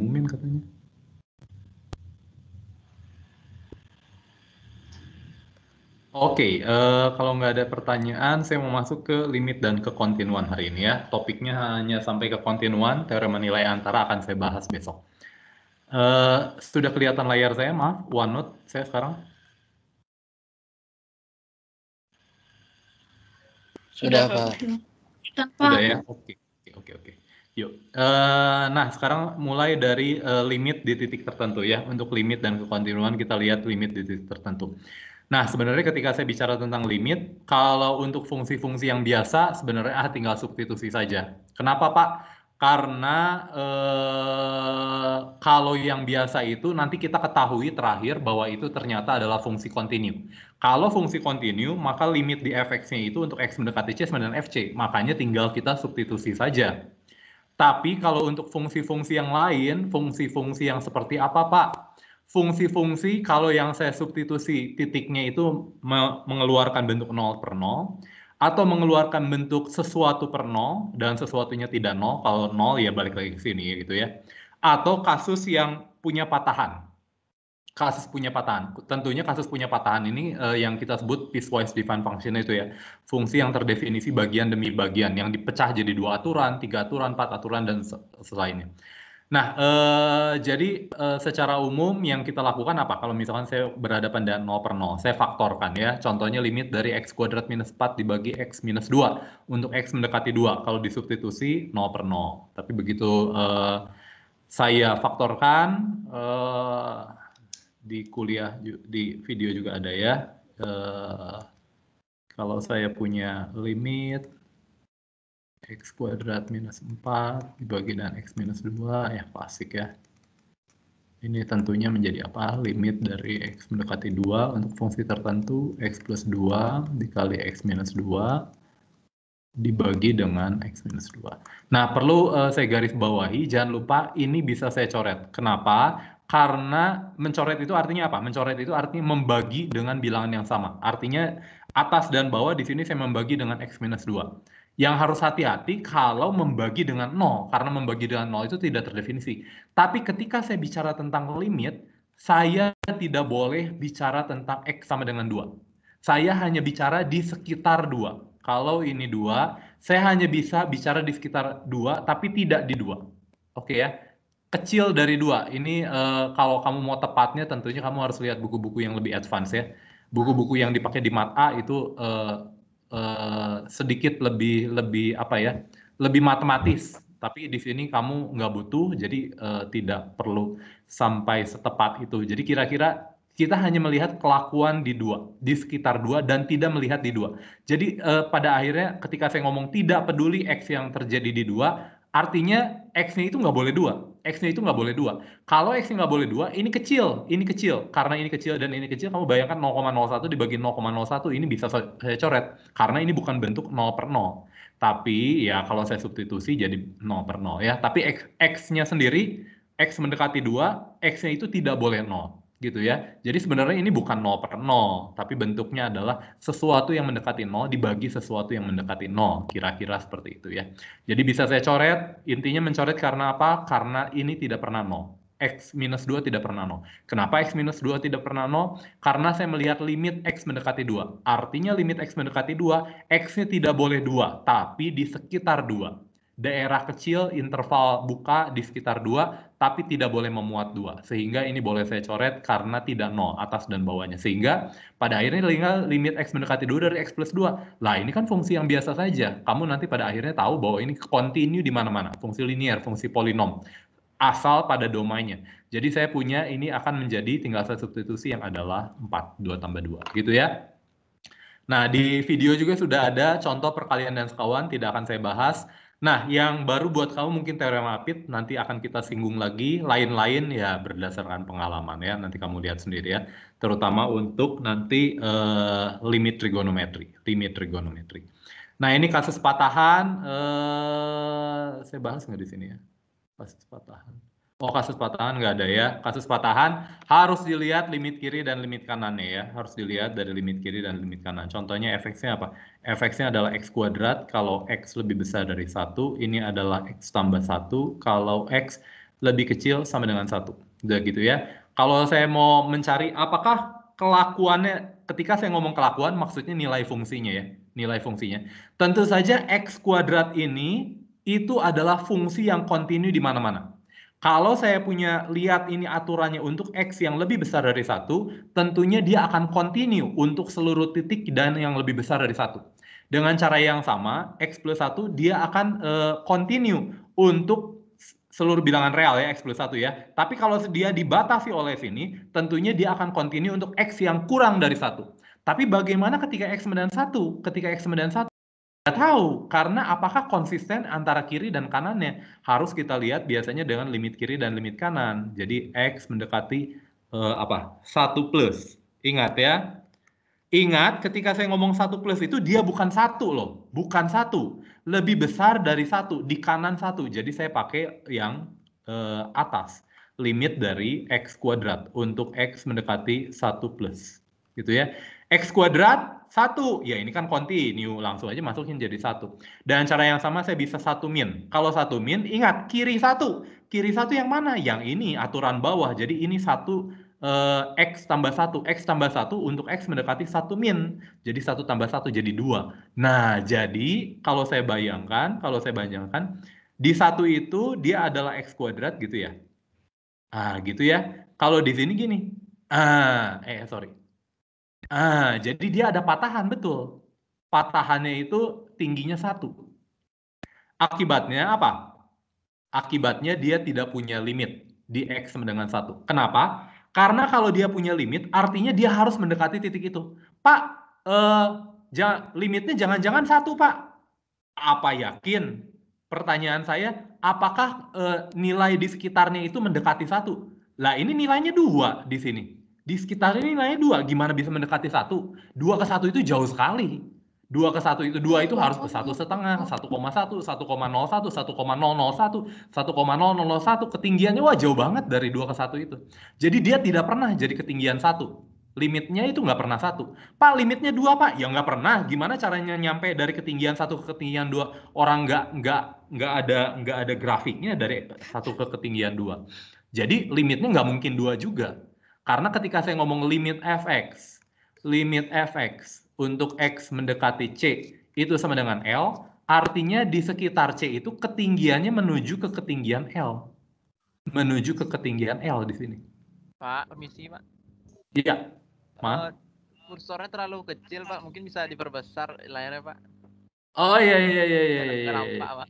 diumumin katanya. Oke, kalau nggak ada pertanyaan, saya mau masuk ke limit dan kekontinuan hari ini ya. Topiknya hanya sampai kekontinuan, teorema nilai antara akan saya bahas besok. Sudah kelihatan layar saya, maaf, OneNote saya sekarang? Sudah, Pak. Sudah ya? Oke. Yuk. Nah, sekarang mulai dari limit di titik tertentu ya. Untuk limit dan kekontinuan kita lihat limit di titik tertentu. Nah, sebenarnya ketika saya bicara tentang limit, kalau untuk fungsi-fungsi yang biasa, sebenarnya tinggal substitusi saja. Kenapa, Pak? Karena kalau yang biasa itu nanti kita ketahui terakhir bahwa itu ternyata adalah fungsi kontinu. Kalau fungsi kontinu, maka limit di fx-nya itu untuk x mendekati c sama dengan fc. Makanya tinggal kita substitusi saja. Tapi kalau untuk fungsi-fungsi yang lain, fungsi-fungsi yang seperti apa, Pak? Fungsi-fungsi kalau yang saya substitusi titiknya itu mengeluarkan bentuk 0 per 0, atau mengeluarkan bentuk sesuatu per 0, dan sesuatunya tidak 0, kalau 0 ya balik lagi ke sini gitu ya. Atau kasus yang punya patahan. Kasus punya patahan. Tentunya kasus punya patahan ini yang kita sebut piecewise defined function itu ya. Fungsi yang terdefinisi bagian demi bagian, yang dipecah jadi 2 aturan, 3 aturan, 4 aturan, dan selainnya. Nah, jadi secara umum yang kita lakukan apa? Kalau misalkan saya berhadapan dengan 0 per 0, saya faktorkan ya. Contohnya limit dari x kuadrat minus 4 dibagi x minus 2. Untuk x mendekati 2, kalau disubstitusi 0 per 0. Tapi begitu saya faktorkan, di kuliah, di video juga ada ya. Kalau saya punya limit x kuadrat minus 4 dibagi dengan x minus 2, ya klasik ya. Ini tentunya menjadi apa? Limit dari x mendekati 2 untuk fungsi tertentu, x plus 2 dikali x minus 2 dibagi dengan x minus 2. Nah, perlu saya garis bawahi, jangan lupa ini bisa saya coret. Kenapa? Karena mencoret itu artinya apa? Mencoret itu artinya membagi dengan bilangan yang sama. Artinya atas dan bawah di sini saya membagi dengan x minus 2. Yang harus hati-hati kalau membagi dengan 0, karena membagi dengan 0 itu tidak terdefinisi. Tapi ketika saya bicara tentang limit, saya tidak boleh bicara tentang x sama dengan 2. Saya hanya bicara di sekitar 2. Kalau ini 2, saya hanya bisa bicara di sekitar 2, tapi tidak di 2. Oke ya, kecil dari 2. Ini kalau kamu mau tepatnya tentunya kamu harus lihat buku-buku yang lebih advance ya. Buku-buku yang dipakai di Mat A itu sedikit lebih apa ya, lebih matematis. Tapi di sini kamu nggak butuh, jadi tidak perlu sampai setepat itu. Jadi kira-kira kita hanya melihat kelakuan di 2, di sekitar 2, dan tidak melihat di 2. Jadi pada akhirnya ketika saya ngomong tidak peduli X yang terjadi di 2, artinya X-nya itu nggak boleh 2. X-nya itu nggak boleh 2. Kalau X-nya nggak boleh 2, ini kecil. Ini kecil. Karena ini kecil dan ini kecil, kamu bayangkan 0,01 dibagi 0,01, ini bisa saya coret. Karena ini bukan bentuk 0 per 0. Tapi ya kalau saya substitusi jadi 0 per 0 ya. Tapi X-nya sendiri, X mendekati 2, X-nya itu tidak boleh 0. Gitu ya. Jadi sebenarnya ini bukan 0 per 0, tapi bentuknya adalah sesuatu yang mendekati 0 dibagi sesuatu yang mendekati 0, kira-kira seperti itu ya. Jadi bisa saya coret, intinya mencoret karena apa? Karena ini tidak pernah 0. X minus 2 tidak pernah 0. Kenapa X minus 2 tidak pernah 0? Karena saya melihat limit X mendekati 2. Artinya limit X mendekati 2, X-nya tidak boleh 2, tapi di sekitar 2. Daerah kecil, interval buka di sekitar 2, tapi tidak boleh memuat 2. Sehingga ini boleh saya coret karena tidak 0, atas dan bawahnya. Sehingga pada akhirnya limit X mendekati 2 dari X plus 2. Lah ini kan fungsi yang biasa saja. Kamu nanti pada akhirnya tahu bahwa ini kontinu di mana-mana. Fungsi linear, fungsi polinom. Asal pada domainnya. Jadi saya punya ini akan menjadi tinggal saya substitusi yang adalah 4, 2 tambah 2. Gitu ya. Nah, di video juga sudah ada contoh perkalian dan sekawan, tidak akan saya bahas. Nah, yang baru buat kamu mungkin teorema Apit, nanti akan kita singgung lagi. Lain-lain ya berdasarkan pengalaman ya, nanti kamu lihat sendiri ya. Terutama untuk nanti limit trigonometri. Nah, ini kasus patahan, saya bahas nggak di sini ya? Kasus patahan. Oh, kasus patahan nggak ada ya. Kasus patahan harus dilihat limit kiri dan limit kanannya ya. Harus dilihat dari limit kiri dan limit kanan. Contohnya fx-nya apa? Fx-nya adalah x kuadrat. Kalau x lebih besar dari 1, ini adalah x tambah 1. Kalau x lebih kecil sama dengan 1. Udah gitu ya. Kalau saya mau mencari apakah kelakuannya, ketika saya ngomong kelakuan maksudnya nilai fungsinya ya. Nilai fungsinya. Tentu saja X kuadrat ini itu adalah fungsi yang kontinu di mana-mana. Kalau saya punya lihat ini aturannya untuk X yang lebih besar dari 1, tentunya dia akan kontinu untuk seluruh titik dan yang lebih besar dari 1. Dengan cara yang sama, X plus 1 dia akan kontinu untuk seluruh bilangan real ya, X plus 1 ya. Tapi kalau dia dibatasi oleh sini, tentunya dia akan kontinu untuk X yang kurang dari 1. Tapi bagaimana ketika X sama dengan 1? Ketika X sama dengan 1, nggak tahu, karena apakah konsisten antara kiri dan kanannya. Harus kita lihat biasanya dengan limit kiri dan limit kanan. Jadi X mendekati 1 plus. Ingat ya. Ingat ketika saya ngomong 1 plus itu dia bukan 1 loh. Bukan 1. Lebih besar dari 1. Di kanan 1. Jadi saya pakai yang atas. Limit dari X kuadrat. Untuk X mendekati 1 plus. Gitu ya. X kuadrat 1. Ya ini kan kontinu. Langsung aja masukin jadi 1. Dan cara yang sama saya bisa 1 min. Kalau 1 min, ingat kiri 1. Kiri 1 yang mana? Yang ini aturan bawah. Jadi ini 1 X tambah 1. X tambah 1 untuk X mendekati 1 min. Jadi 1 tambah 1 jadi 2. Nah, jadi kalau saya bayangkan, di 1 itu dia adalah X kuadrat gitu ya. Gitu ya. Kalau di sini gini. Sorry. Jadi dia ada patahan, betul. Patahannya itu tingginya 1. Akibatnya apa? Akibatnya dia tidak punya limit di X sama dengan 1. Kenapa? Karena kalau dia punya limit, artinya dia harus mendekati titik itu. Pak, limitnya jangan-jangan 1, Pak. Apa yakin? Pertanyaan saya, apakah nilai di sekitarnya itu mendekati 1? Lah ini nilainya 2 di sini. Di sekitar ini nilainya 2. Gimana bisa mendekati 1? 2 ke 1 itu jauh sekali. 2 ke 1 itu 2 itu harus ke 1,5, 1,1, 1,01, 1,001, 1,001, ketinggiannya wah jauh banget dari 2 ke 1 itu. Jadi dia tidak pernah jadi ketinggian 1. Limitnya itu nggak pernah 1. Pak, limitnya 2, Pak. Ya nggak pernah. Gimana caranya nyampe dari ketinggian 1 ke ketinggian 2? Orang nggak ada grafiknya dari 1 ke ketinggian 2. Jadi limitnya nggak mungkin 2 juga. Karena ketika saya ngomong limit fx untuk X mendekati C itu sama dengan L, artinya di sekitar C itu ketinggiannya menuju ke ketinggian L. Menuju ke ketinggian L di sini. Pak, permisi, Pak. Iya, Mas. Kursornya terlalu kecil, Pak. Mungkin bisa diperbesar layarnya, Pak. Oh iya. Nggak nampak, Pak.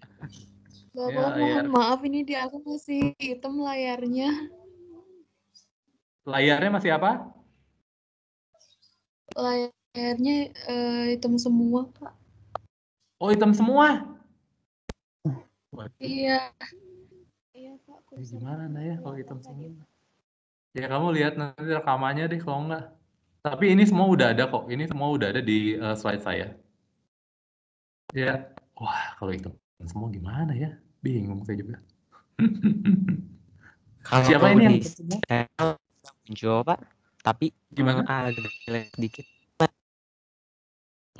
Bapak, mohon maaf, ini di aku masih hitam layarnya. Layarnya masih apa? Layarnya hitam semua, Pak. Oh, hitam semua? Iya. Iya, Pak. Gimana ya kalau hitam semua? Ya kamu lihat nanti rekamannya deh kalau enggak. Tapi ini semua udah ada kok. Ini semua udah ada di slide saya. Ya, wah kalau hitam semua gimana ya? Bingung saya juga. Kalau siapa ini yang muncul, Pak? Tapi gimana? Agak sedikit.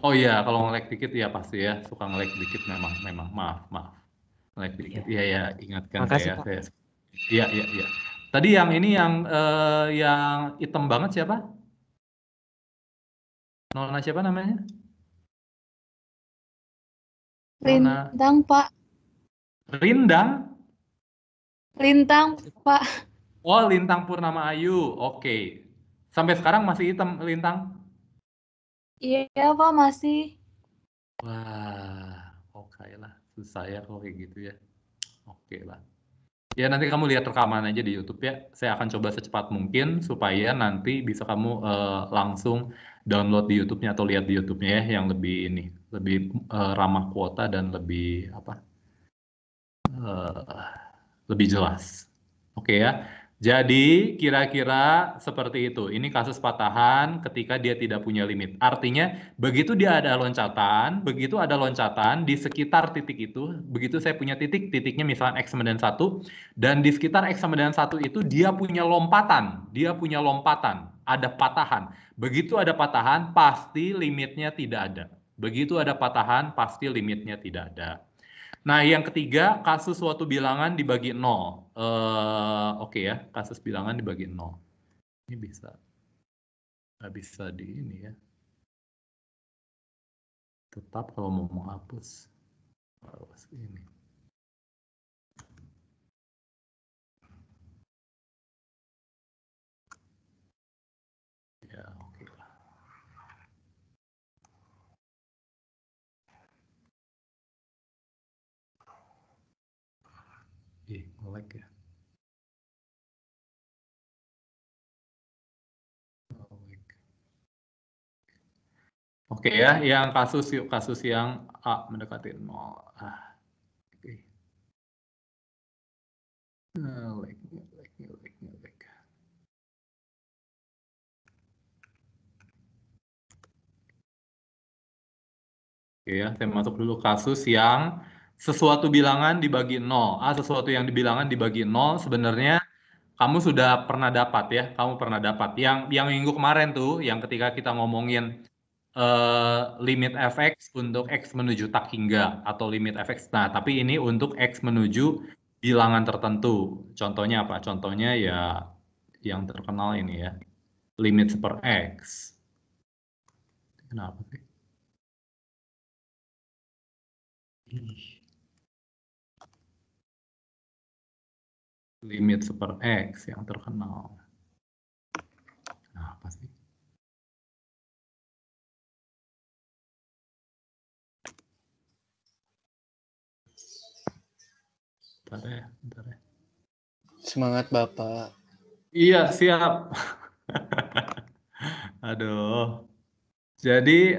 Oh iya, kalau nge-lag dikit ya pasti ya, suka nge-lag dikit memang. Maaf. Nge-lag dikit. Iya, ingatkan Makasih, saya. Iya. Tadi yang ini yang hitam banget siapa? Nona siapa namanya? Lintang, Pak. Rindang? Lintang, Pak. Oh, Lintang Purnama Ayu. Oke. Sampai sekarang masih hitam Lintang? Iya, Pak, masih. Wah, oke lah. Susah ya kalau kayak gitu ya. Oke lah. Ya nanti kamu lihat rekaman aja di YouTube ya. Saya akan coba secepat mungkin supaya nanti bisa kamu langsung download di YouTube-nya atau lihat di YouTube-nya ya yang lebih ramah kuota dan lebih lebih jelas. Oke ya. Jadi kira-kira seperti itu. Ini kasus patahan ketika dia tidak punya limit. Artinya begitu dia ada loncatan, di sekitar titik itu, begitu saya punya titiknya misalnya X sama dengan 1, dan di sekitar X sama dengan 1 itu dia punya lompatan, ada patahan. Begitu ada patahan, pasti limitnya tidak ada. Begitu ada patahan, pasti limitnya tidak ada. Nah, yang ketiga, kasus suatu bilangan dibagi 0. Oke ya, kasus bilangan dibagi 0. Ini bisa. Nggak bisa di ini ya. Tetap kalau mau menghapus, harus ini. Ya, oke lah. Nge-lag ya. Oke ya, yang kasus yang A mendekati 0. Oke. Nge-lag. Oke ya, saya masuk dulu kasus yang sesuatu bilangan dibagi 0. Sesuatu yang dibilangan dibagi 0 sebenarnya kamu sudah pernah dapat ya, kamu pernah dapat. Yang minggu kemarin tuh, yang ketika kita ngomongin limit fx untuk x menuju tak hingga atau limit fx. Nah, tapi ini untuk x menuju bilangan tertentu. Contohnya apa? Contohnya ya yang terkenal ini ya, limit per x. Kenapa sih? Limit per x yang terkenal. Kenapa sih? Bentar ya. Semangat Bapak. Iya, siap. Aduh. Jadi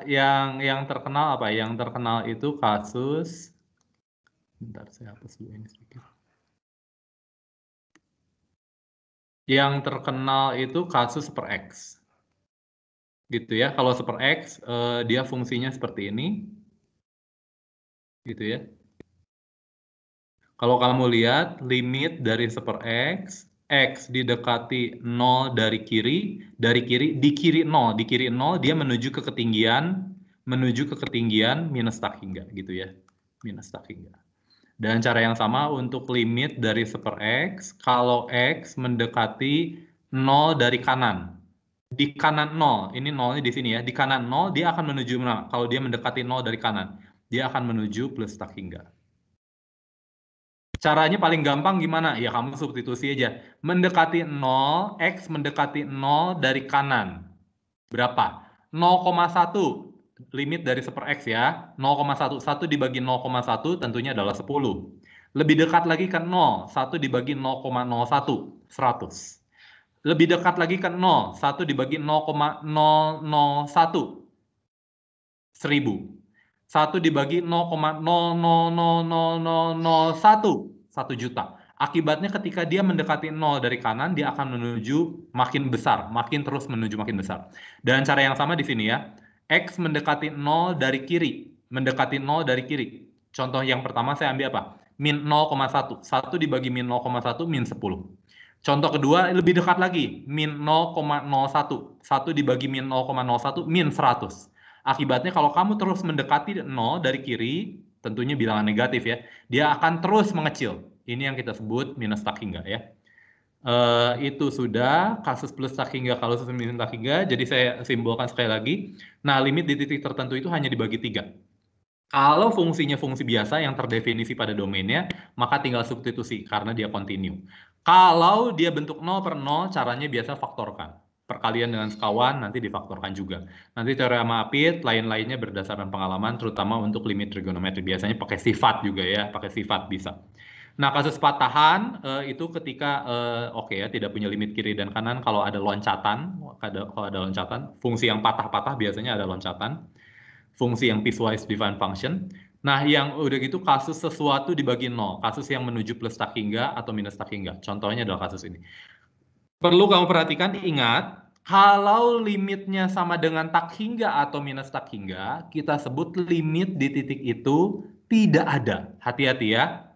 yang terkenal apa? Yang terkenal itu kasus. Bentar, saya hapus dulu ini sedikit. Yang terkenal itu kasus per x. Gitu ya. Kalau per x, dia fungsinya seperti ini. Gitu ya. Kalau kamu lihat limit dari per x, x didekati 0 di kiri 0, di kiri 0 dia menuju ke ketinggian minus tak hingga gitu ya. Minus tak hingga. Dan cara yang sama untuk limit dari per x, kalau x mendekati 0 dari kanan. Di kanan 0, ini 0-nya di sini ya. Di kanan 0 dia akan menuju mana? Kalau dia mendekati 0 dari kanan, dia akan menuju plus tak hingga. Caranya paling gampang gimana? Ya kamu substitusi aja. Mendekati 0, X mendekati 0 dari kanan. Berapa? 0,1. Limit dari per X ya. 0,1. 1 dibagi 0,1 tentunya adalah 10. Lebih dekat lagi ke 0. 1 dibagi 0,01. 100. Lebih dekat lagi ke 0. 1 dibagi 0,001. 1000. 1 dibagi 0,0000001, 1 juta. Akibatnya ketika dia mendekati 0 dari kanan, dia akan menuju makin besar, makin terus menuju makin besar. Dan cara yang sama di sini ya, X mendekati 0 dari kiri, mendekati 0 dari kiri. Contoh yang pertama saya ambil apa? Min 0,1, 1 dibagi min 0,1, min 10. Contoh kedua lebih dekat lagi, min 0,01, 1 dibagi min 0,01, min 100. Akibatnya kalau kamu terus mendekati 0 dari kiri, tentunya bilangan negatif ya, dia akan terus mengecil. Ini yang kita sebut minus tak hingga ya. Itu sudah kasus plus tak hingga, kalau kasus minus tak hingga, jadi saya simbolkan sekali lagi. Nah, limit di titik tertentu itu hanya dibagi 3. Kalau fungsinya fungsi biasa yang terdefinisi pada domainnya, maka tinggal substitusi karena dia continue. Kalau dia bentuk 0 per 0, caranya biasa faktorkan. Perkalian dengan sekawan, nanti difaktorkan juga. Nanti teorema Apit, lain-lainnya berdasarkan pengalaman, terutama untuk limit trigonometri. Biasanya pakai sifat juga ya, pakai sifat bisa. Nah, kasus patahan itu ketika, oke ya, tidak punya limit kiri dan kanan, kalau ada loncatan, fungsi yang patah-patah biasanya ada loncatan. Fungsi yang piecewise defined function. Nah, yang udah gitu kasus sesuatu dibagi 0, kasus yang menuju plus tak hingga atau minus tak hingga. Contohnya adalah kasus ini. Perlu kamu perhatikan, ingat, kalau limitnya sama dengan tak hingga atau minus tak hingga, kita sebut limit di titik itu tidak ada. Hati-hati ya.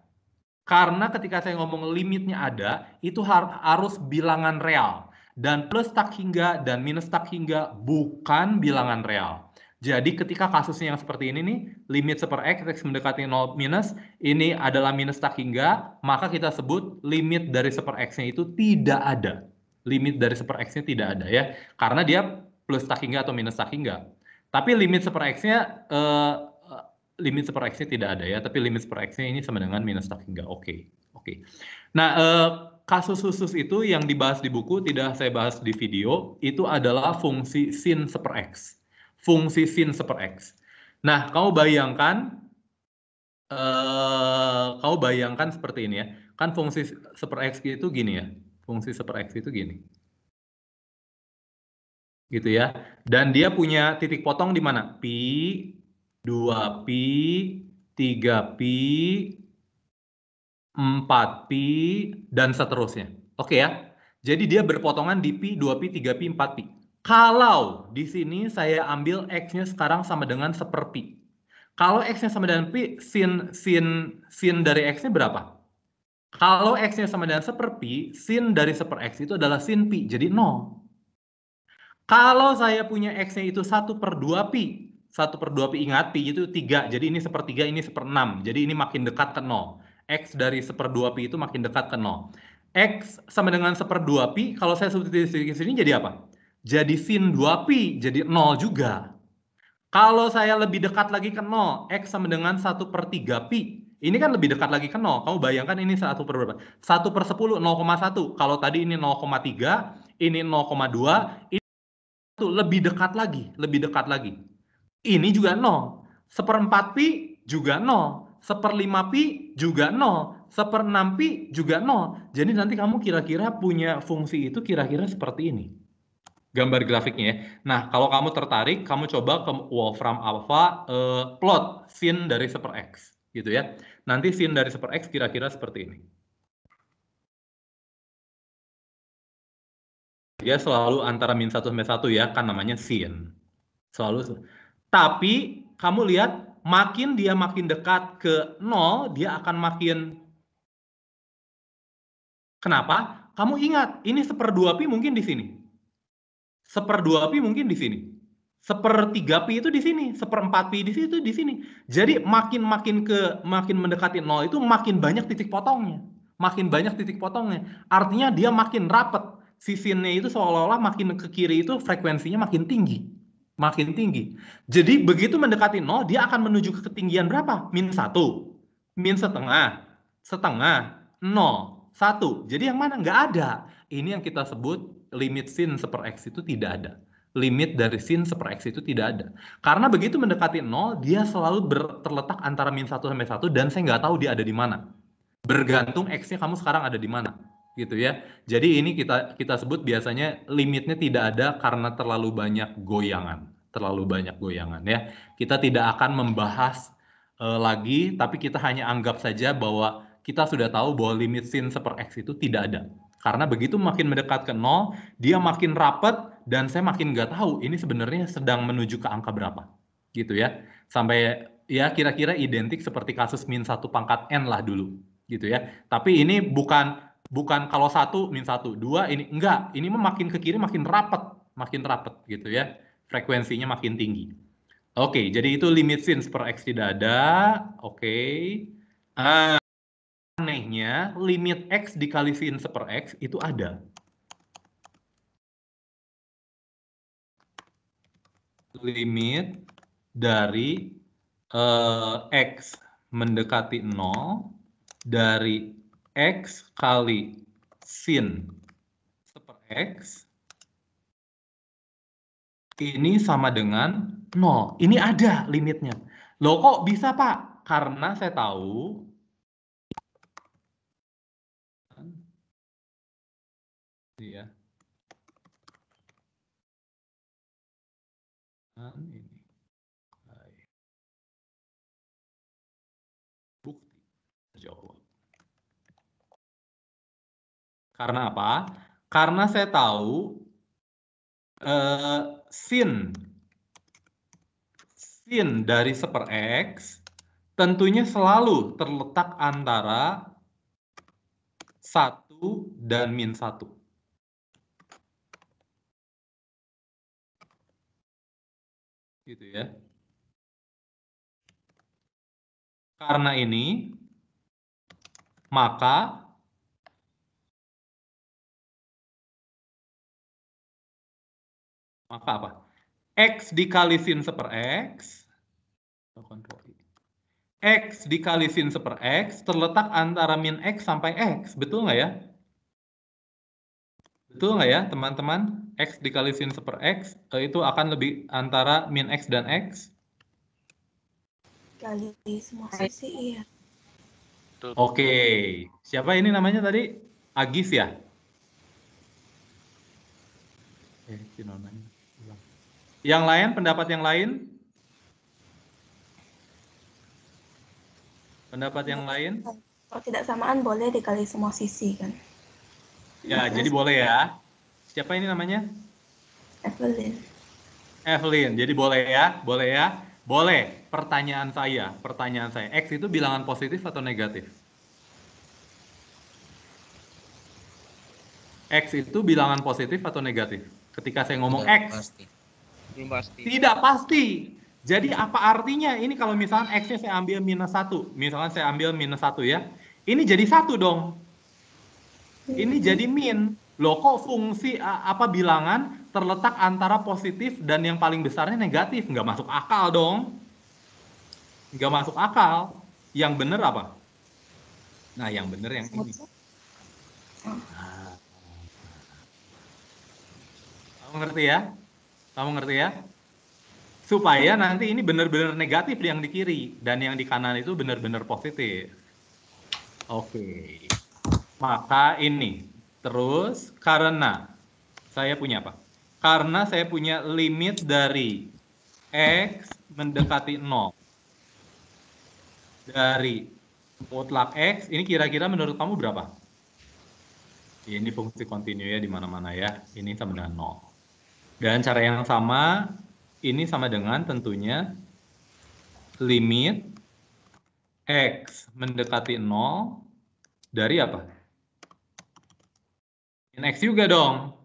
Karena ketika saya ngomong limitnya ada, itu harus bilangan real. Dan plus tak hingga dan minus tak hingga bukan bilangan real. Jadi ketika kasusnya yang seperti ini nih, limit super X, X mendekati 0 minus, ini adalah minus tak hingga, maka kita sebut limit dari super X-nya itu tidak ada. Limit dari super X-nya tidak ada ya, karena dia plus tak hingga atau minus tak hingga. Tapi limit super X-nya tidak ada ya, tapi limit super X-nya ini sama dengan minus tak hingga. Oke. Nah, kasus khusus itu yang dibahas di buku, tidak saya bahas di video, itu adalah fungsi sin super X. Fungsi sin super X. Nah, kamu bayangkan seperti ini ya. Kan fungsi super X itu gini ya. Fungsi super X itu gini. Gitu ya. Dan dia punya titik potong di mana? Pi, 2pi, 3pi, 4pi, dan seterusnya. Oke ya. Jadi dia berpotongan di pi, 2pi, 3pi, 4pi. Kalau di sini saya ambil X-nya sekarang sama dengan seperpi. Kalau X-nya sama dengan pi, sin dari X-nya berapa? Kalau X-nya sama dengan seperpi, sin dari seper X itu adalah sin pi, jadi 0. Kalau saya punya X-nya itu 1/2pi, 1/2pi ingat pi itu 3, jadi ini 1/3, ini 1/6, jadi ini makin dekat ke 0. X dari 1/2pi itu makin dekat ke 0. X sama dengan 1/2pi, kalau saya substitusi di sini jadi apa? Jadi sin 2pi, jadi 0 juga. Kalau saya lebih dekat lagi ke 0, X sama dengan 1/3pi. Ini kan lebih dekat lagi ke 0. Kamu bayangkan ini 1 per berapa? 1/10, 0,1. Kalau tadi ini 0,3, ini 0,2, ini lebih dekat lagi. Ini juga 0. 1/4pi juga 0. 1/5pi juga 0. 1/6pi juga 0. Jadi nanti kamu kira-kira punya fungsi itu kira-kira seperti ini. Gambar grafiknya ya. Nah, kalau kamu tertarik, kamu coba ke Wolfram Alpha plot sin dari super X. Gitu ya. Nanti sin dari super X kira-kira seperti ini. Dia selalu antara min 1 sampai 1 ya, kan namanya sin. Selalu. Tapi kamu lihat makin dia makin dekat ke 0, dia akan makin. Kenapa? Kamu ingat, ini 1/2pi mungkin di sini. 1/2pi mungkin di sini. 1/3pi itu di sini, 1/4pi di situ di sini. Jadi makin mendekati 0 itu makin banyak titik potongnya. Artinya dia makin rapat. Sisinnya itu seolah-olah makin ke kiri itu frekuensinya makin tinggi. Jadi begitu mendekati 0, dia akan menuju ke ketinggian berapa? Min 1, min setengah, 0, 1. Jadi yang mana? Nggak ada. Ini yang kita sebut limit sin super X itu tidak ada. Limit dari sin super X itu tidak ada. Karena begitu mendekati 0, dia selalu terletak antara min 1 sampai 1 dan saya nggak tahu dia ada di mana. Bergantung X-nya kamu sekarang ada di mana. Gitu ya. Jadi ini kita sebut biasanya limitnya tidak ada karena terlalu banyak goyangan ya. Kita tidak akan membahas lagi, tapi kita hanya anggap saja bahwa kita sudah tahu bahwa limit sin super X itu tidak ada. Karena begitu makin mendekat ke 0, dia makin rapat dan saya makin nggak tahu ini sebenarnya sedang menuju ke angka berapa. Gitu ya. Sampai ya kira-kira identik seperti kasus min 1 pangkat N lah dulu. Gitu ya. Tapi ini bukan kalau 1 min 1, 2 ini enggak. Ini makin ke kiri makin rapat gitu ya. Frekuensinya makin tinggi. Oke, jadi itu limit sin per X tidak ada. Oke. Anehnya, limit X dikali sin per X itu ada. Limit dari X mendekati 0 dari X kali sin per X ini sama dengan 0. Ini ada limitnya. Loh kok bisa Pak? Karena saya tahu ya. Ini. Bukti jawab. Karena apa? Karena saya tahu sin dari super X tentunya selalu terletak antara 1 dan min 1. gitu ya. Karena ini, maka apa? X dikali sin per X, X dikali sin per X terletak antara min X sampai X. Betul nggak ya? Betul nggak ya, teman-teman? X dikali sin per X itu akan lebih antara min X dan X. Kali semua sisi, iya. Oke. Siapa ini namanya tadi? Agis ya? Yang lain, pendapat yang lain? Pendapat yang lain? Kalau tidak samaan boleh dikali semua sisi kan. Ya, jadi boleh ya. Siapa ini namanya? Evelyn. Evelyn. Jadi boleh ya? Boleh ya? Boleh. Pertanyaan saya. X itu bilangan positif atau negatif? X itu bilangan positif atau negatif? Ketika saya ngomong Tidak X. pasti. Belum pasti. Tidak pasti. Jadi apa artinya? Ini kalau misalnya X-nya saya ambil minus 1. Misalkan saya ambil minus 1 ya. Ini jadi 1 dong. Ini jadi min. Loh kok fungsi apa bilangan terletak antara positif dan yang paling besarnya negatif? Nggak masuk akal dong. Nggak masuk akal. Yang benar apa? Nah, yang benar yang ini. Nah. Kamu ngerti ya? Kamu ngerti ya? Supaya nanti ini benar-benar negatif yang di kiri dan yang di kanan itu benar-benar positif. Oke. Maka ini. Terus karena saya punya apa? Karena saya punya limit dari X mendekati 0. Dari mutlak X, ini kira-kira menurut kamu berapa? Ini fungsi kontinu ya di mana-mana ya. Ini sama dengan 0. Dan cara yang sama, ini sama dengan tentunya limit X mendekati 0 dari apa? Min X juga dong.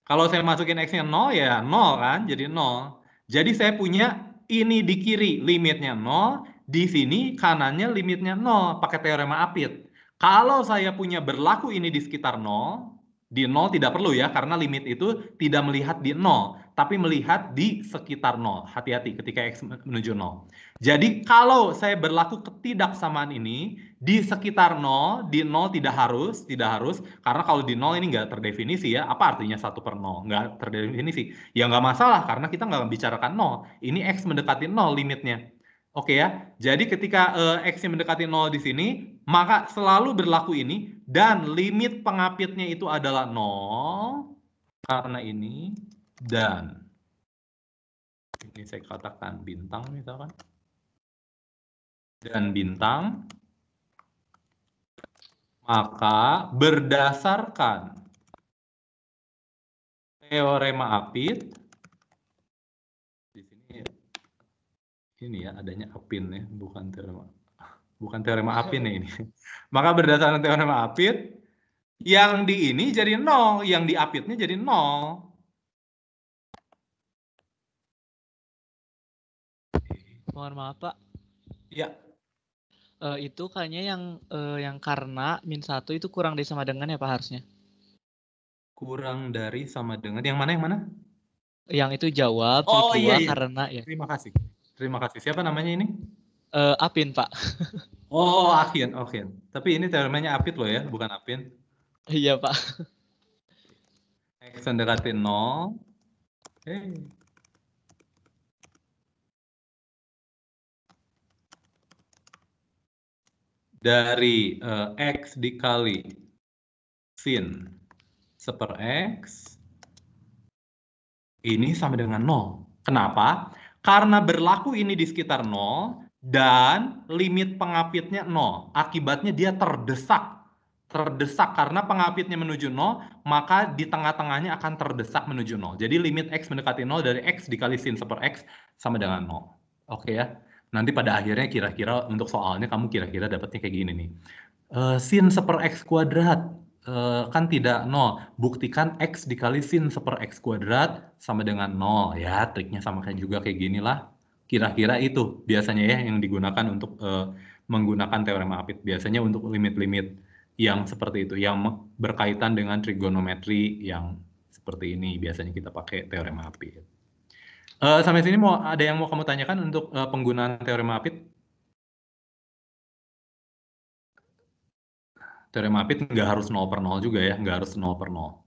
Kalau saya masukin X-nya 0 ya 0 kan, jadi 0. Jadi saya punya ini di kiri limitnya 0, di sini kanannya limitnya 0, pakai teorema Apit. Kalau saya punya berlaku ini di sekitar 0, di 0 tidak perlu ya, karena limit itu tidak melihat di 0, tapi melihat di sekitar 0. Hati-hati ketika X menuju 0. Jadi kalau saya berlaku ketidaksamaan ini, di sekitar 0, di 0 tidak harus, karena kalau di 0 ini nggak terdefinisi ya, apa artinya 1/0? Nggak terdefinisi. Ya nggak masalah, karena kita nggak bicarakan 0. Ini X mendekati 0 limitnya. Oke ya, jadi ketika X yang mendekati 0 di sini, maka selalu berlaku ini, dan limit pengapitnya itu adalah 0, karena ini, dan ini saya katakan bintang misalkan, dan bintang, maka berdasarkan teorema Apit, di sini ini ya adanya Apin ya, bukan teorema Apin ya ini. Maka berdasarkan teorema Apit, yang di ini jadi 0, yang di Apitnya jadi 0. Mohon maaf Pak. Ya. Itu kayaknya yang karena min 1 itu kurang dari sama dengan ya Pak harusnya. Kurang dari sama dengan yang mana? Yang itu jawab Oh kedua iya. karena ya. Terima kasih. Siapa namanya ini? Apin Pak. Oh, Apin. Tapi ini teoremanya Apit loh ya, bukan Apin. Iya Pak. X mendekati 0. Dari X dikali sin per X, ini sama dengan 0. Kenapa? Karena berlaku ini di sekitar 0, dan limit pengapitnya 0. Akibatnya dia terdesak karena pengapitnya menuju 0, maka di tengah-tengahnya akan terdesak menuju 0. Jadi limit X mendekati 0 dari X dikali sin per X sama dengan 0. Oke ya. Nanti pada akhirnya kira-kira untuk soalnya kamu kira-kira dapatnya kayak gini nih. Sin per X kuadrat kan tidak 0. Buktikan X dikali sin seper X kuadrat sama dengan 0. Ya, triknya sama kayak juga kayak gini lah. Kira-kira itu biasanya ya yang digunakan untuk menggunakan teorema Apit. Biasanya untuk limit-limit yang seperti itu, yang berkaitan dengan trigonometri yang seperti ini. Biasanya kita pakai teorema Apit. Sampai sini ada yang mau kamu tanyakan untuk penggunaan teorema Apit? Teorema Apit nggak harus 0/0 juga ya, nggak harus 0/0.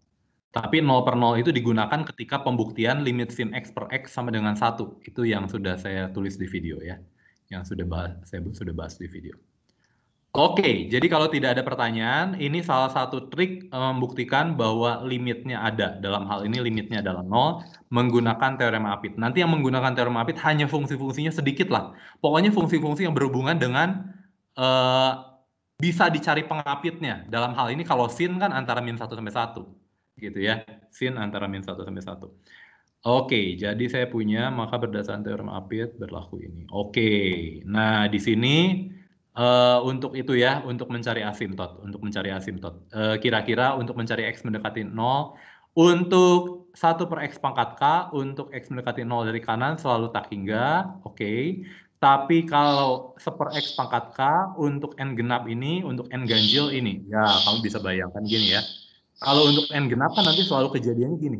Tapi 0/0 itu digunakan ketika pembuktian limit sin X per X sama dengan 1. Itu yang sudah saya tulis di video ya, yang saya sudah bahas di video. Oke, jadi kalau tidak ada pertanyaan, ini salah satu trik membuktikan bahwa limitnya ada. Dalam hal ini limitnya adalah 0, menggunakan teorema Apit. Nanti yang menggunakan teorema Apit hanya fungsi-fungsinya sedikit lah. Pokoknya fungsi-fungsi yang berhubungan dengan bisa dicari pengapitnya. Dalam hal ini kalau sin kan antara min 1 sampai 1. Gitu ya. Sin antara min 1 sampai 1. Oke, jadi saya punya maka berdasarkan teorema Apit berlaku ini. Oke. Nah, di sini untuk itu ya, untuk mencari asimtot, kira-kira untuk mencari X mendekati 0, untuk 1 per X pangkat K, untuk X mendekati 0 dari kanan selalu tak hingga, oke. Tapi kalau seper X pangkat K, untuk N genap ini, untuk N ganjil ini, ya kamu bisa bayangkan gini ya. Kalau untuk N genap kan nanti selalu kejadiannya gini.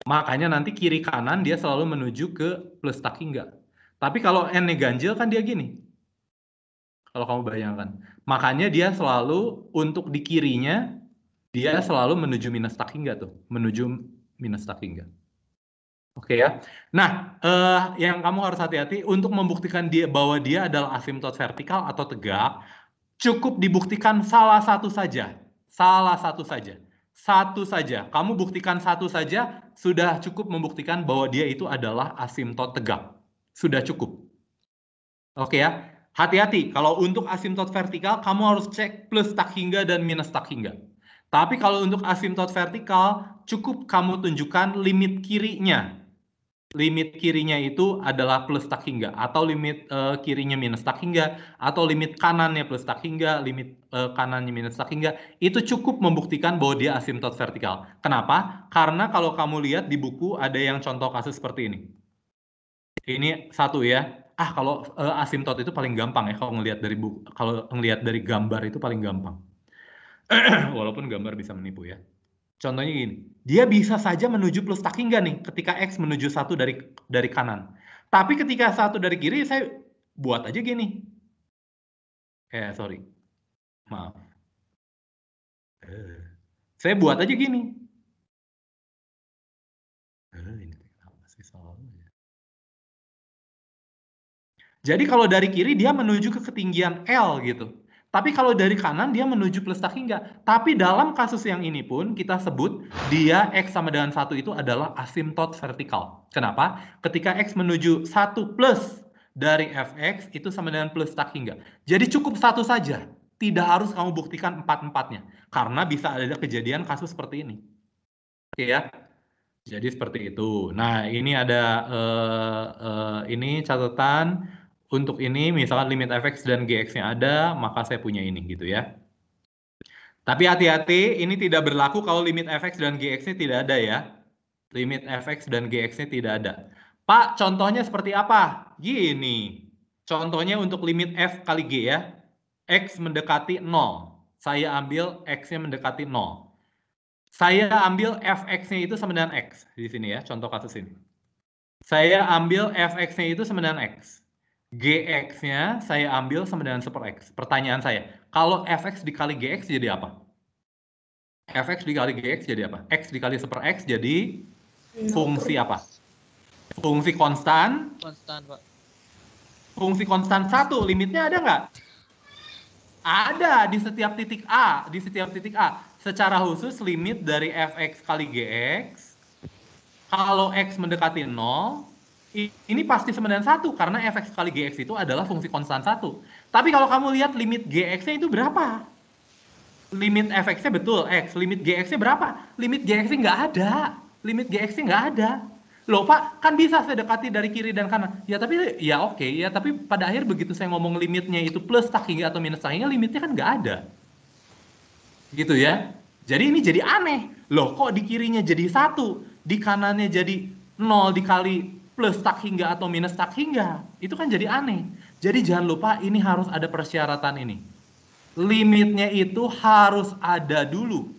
Makanya nanti kiri kanan dia selalu menuju ke plus tak hingga. Tapi kalau N ganjil kan dia gini. Kalau kamu bayangkan. Makanya dia selalu untuk di kirinya, dia selalu menuju minus tak hingga tuh. Menuju minus tak hingga. Oke ya. Nah, yang kamu harus hati-hati untuk membuktikan bahwa dia adalah asimtot vertikal atau tegak, cukup dibuktikan salah satu saja. Salah satu saja. Satu saja. Kamu buktikan satu saja, sudah cukup membuktikan bahwa dia itu adalah asimtot tegak. Sudah cukup. Oke ya. Hati-hati, kalau untuk asimtot vertikal, kamu harus cek plus tak hingga dan minus tak hingga. Tapi kalau untuk asimtot vertikal, cukup kamu tunjukkan limit kirinya. Limit kirinya itu adalah plus tak hingga, atau limit kirinya minus tak hingga, atau limit kanannya plus tak hingga, limit kanannya minus tak hingga. Itu cukup membuktikan bahwa dia asimtot vertikal. Kenapa? Karena kalau kamu lihat di buku ada yang contoh kasus seperti ini. Ini satu ya. Kalau asimtot itu paling gampang ya kalau ngelihat dari buku, kalau ngelihat dari gambar itu paling gampang. Walaupun gambar bisa menipu ya. Contohnya gini, dia bisa saja menuju plus tak hingga nih ketika X menuju 1 dari kanan. Tapi ketika 1 dari kiri, saya buat aja gini. Sorry. Maaf. Saya buat aja gini. Ini kenapa sih soalnya? Jadi kalau dari kiri dia menuju ke ketinggian L gitu. Tapi kalau dari kanan dia menuju plus tak hingga. Tapi dalam kasus yang ini pun kita sebut dia X sama dengan 1 itu adalah asimtot vertikal. Kenapa? Ketika X menuju 1 plus dari Fx itu sama dengan plus tak hingga. Jadi cukup satu saja. Tidak harus kamu buktikan 4-4-nya. Karena bisa ada kejadian kasus seperti ini. Oke ya. Jadi seperti itu. Nah ini ada ini catatan. Untuk ini, misalkan limit fx dan gx-nya ada, maka saya punya ini gitu ya. Tapi hati-hati, ini tidak berlaku kalau limit fx dan gx-nya tidak ada ya. Limit fx dan gx-nya tidak ada. Pak, contohnya seperti apa? Gini. Contohnya untuk limit f kali g ya. X mendekati 0. Saya ambil x-nya mendekati 0. Saya ambil fx-nya itu sama dengan x. Di sini ya, contoh kasus ini. Saya ambil fx-nya itu sama dengan x. Gx-nya saya ambil sama dengan super X. Pertanyaan saya, kalau fx dikali gx jadi apa? Fx dikali gx jadi apa? X dikali super X jadi fungsi apa? Fungsi konstan. Konstan, Pak. Fungsi konstan 1, limitnya ada nggak? Ada di setiap titik A. Di setiap titik A. Secara khusus limit dari fx kali gx, kalau X mendekati 0, ini pasti sama dengan 1 karena fx kali gx itu adalah fungsi konstan 1. Tapi kalau kamu lihat limit gx-nya itu berapa? Limit fx-nya betul x, limit gx-nya berapa? Limit gx-nya nggak ada. Limit gx-nya nggak ada. Loh Pak, kan bisa saya dekati dari kiri dan kanan. Ya tapi ya oke, ya tapi pada akhir begitu saya ngomong limitnya itu plus tak hingga atau minus tak hingga, limitnya kan nggak ada. Gitu ya. Jadi ini jadi aneh. Loh kok di kirinya jadi 1, di kanannya jadi 0 dikali plus tak hingga atau minus tak hingga. Itu kan jadi aneh. Jadi jangan lupa ini harus ada persyaratan ini. Limitnya itu harus ada dulu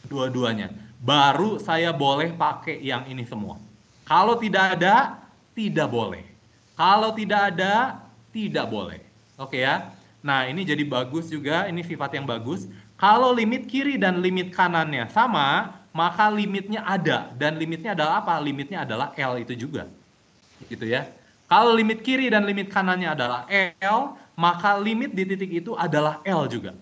dua-duanya. Baru saya boleh pakai yang ini semua. Kalau tidak ada, tidak boleh. Kalau tidak ada, tidak boleh. Oke ya. Nah, ini jadi bagus juga, ini sifat yang bagus. Kalau limit kiri dan limit kanannya sama, maka limitnya ada. Dan limitnya adalah apa? Limitnya adalah L itu juga. Gitu ya. Kalau limit kiri dan limit kanannya adalah L, maka limit di titik itu adalah L juga.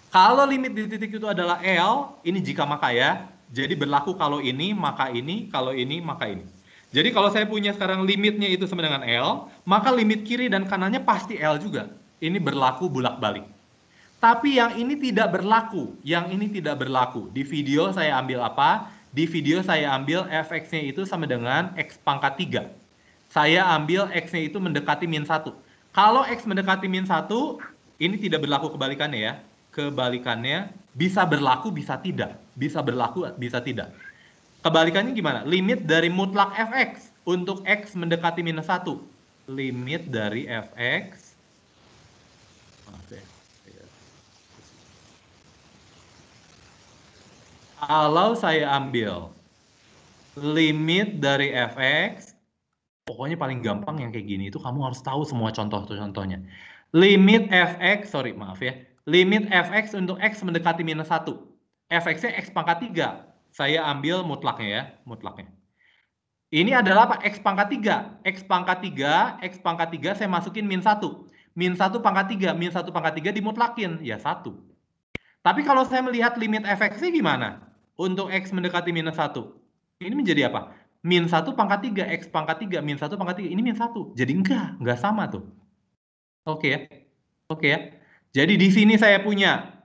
Kalau limit di titik itu adalah L, ini jika maka ya. Jadi berlaku kalau ini, maka ini, kalau ini, maka ini. Jadi kalau saya punya sekarang limitnya itu sama dengan L, maka limit kiri dan kanannya pasti L juga. Ini berlaku bolak-balik. Tapi yang ini tidak berlaku. Yang ini tidak berlaku. Di video saya ambil apa? Di video saya ambil fx-nya itu sama dengan x pangkat 3. Saya ambil x-nya itu mendekati min 1. Kalau x mendekati min 1, ini tidak berlaku kebalikannya ya. Kebalikannya bisa berlaku, bisa tidak. Bisa berlaku, bisa tidak. Kebalikannya gimana? Limit dari mutlak fx untuk x mendekati minus 1. Limit dari fx. Kalau saya ambil limit dari fx, pokoknya paling gampang yang kayak gini itu kamu harus tahu semua contoh-contohnya. Limit fx, maaf ya. Limit fx untuk x mendekati minus 1. Fx-nya x pangkat 3. Saya ambil mutlaknya ya, mutlaknya. Ini adalah apa? X pangkat 3. X pangkat 3, X pangkat 3 saya masukin min 1. Min 1 pangkat 3, min 1 pangkat 3 dimutlakin, ya 1. Tapi kalau saya melihat limit fx-nya gimana? Untuk X mendekati minus 1. Ini menjadi apa? Min 1 pangkat 3, X pangkat 3, min 1 pangkat 3. Ini min 1. Jadi enggak sama tuh. Oke ya. Oke ya. Jadi di sini saya punya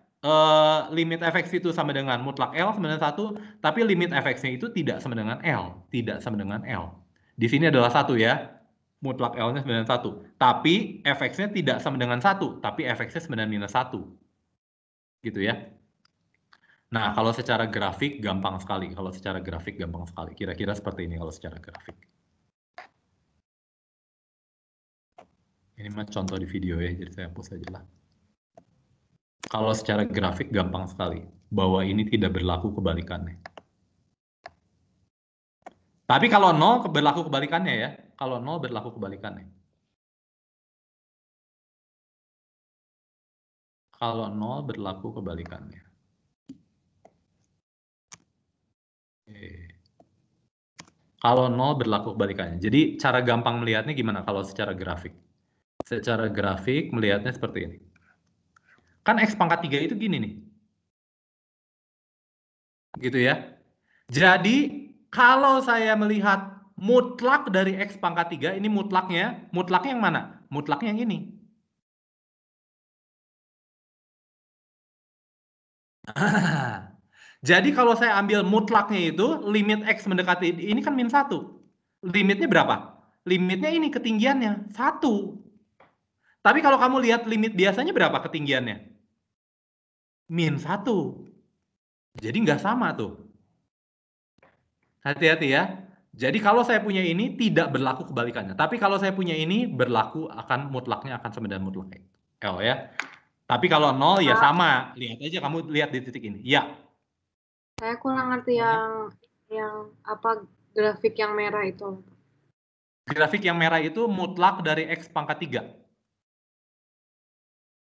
limit fx itu sama dengan mutlak L sama dengan 1, tapi limit fx-nya itu tidak sama dengan L. Tidak sama dengan L. Di sini adalah 1 ya. Mutlak L-nya sama dengan 1. Tapi fx-nya tidak sama dengan 1, tapi fx-nya sama dengan minus 1. Gitu ya. Nah, kalau secara grafik gampang sekali. Kalau secara grafik gampang sekali. Kira-kira seperti ini kalau secara grafik. Ini mah contoh di video ya, jadi saya hapus aja lah. Kalau secara grafik gampang sekali. Bahwa ini tidak berlaku kebalikannya. Tapi kalau 0 berlaku kebalikannya ya. Kalau 0 berlaku kebalikannya. Kalau 0 berlaku kebalikannya. Kalau 0 berlaku kebalikannya. Jadi cara gampang melihatnya gimana kalau secara grafik? Secara grafik melihatnya seperti ini. Kan X pangkat 3 itu gini nih. Gitu ya. Jadi kalau saya melihat mutlak dari X pangkat 3, ini mutlaknya yang mana? Mutlaknya yang ini. Jadi kalau saya ambil mutlaknya itu, limit X mendekati, ini kan min 1. Limitnya berapa? Limitnya ini ketinggiannya, 1. Tapi kalau kamu lihat limit biasanya berapa ketinggiannya? Min 1. Jadi nggak sama tuh. Hati-hati ya. Jadi kalau saya punya ini tidak berlaku kebalikannya. Tapi kalau saya punya ini berlaku akan mutlaknya akan sama dengan mutlak L ya. Tapi kalau 0 ya sama. Lihat aja kamu lihat di titik ini. Ya. Saya kurang ngerti yang apa grafik yang merah itu. Grafik yang merah itu mutlak dari X pangkat 3.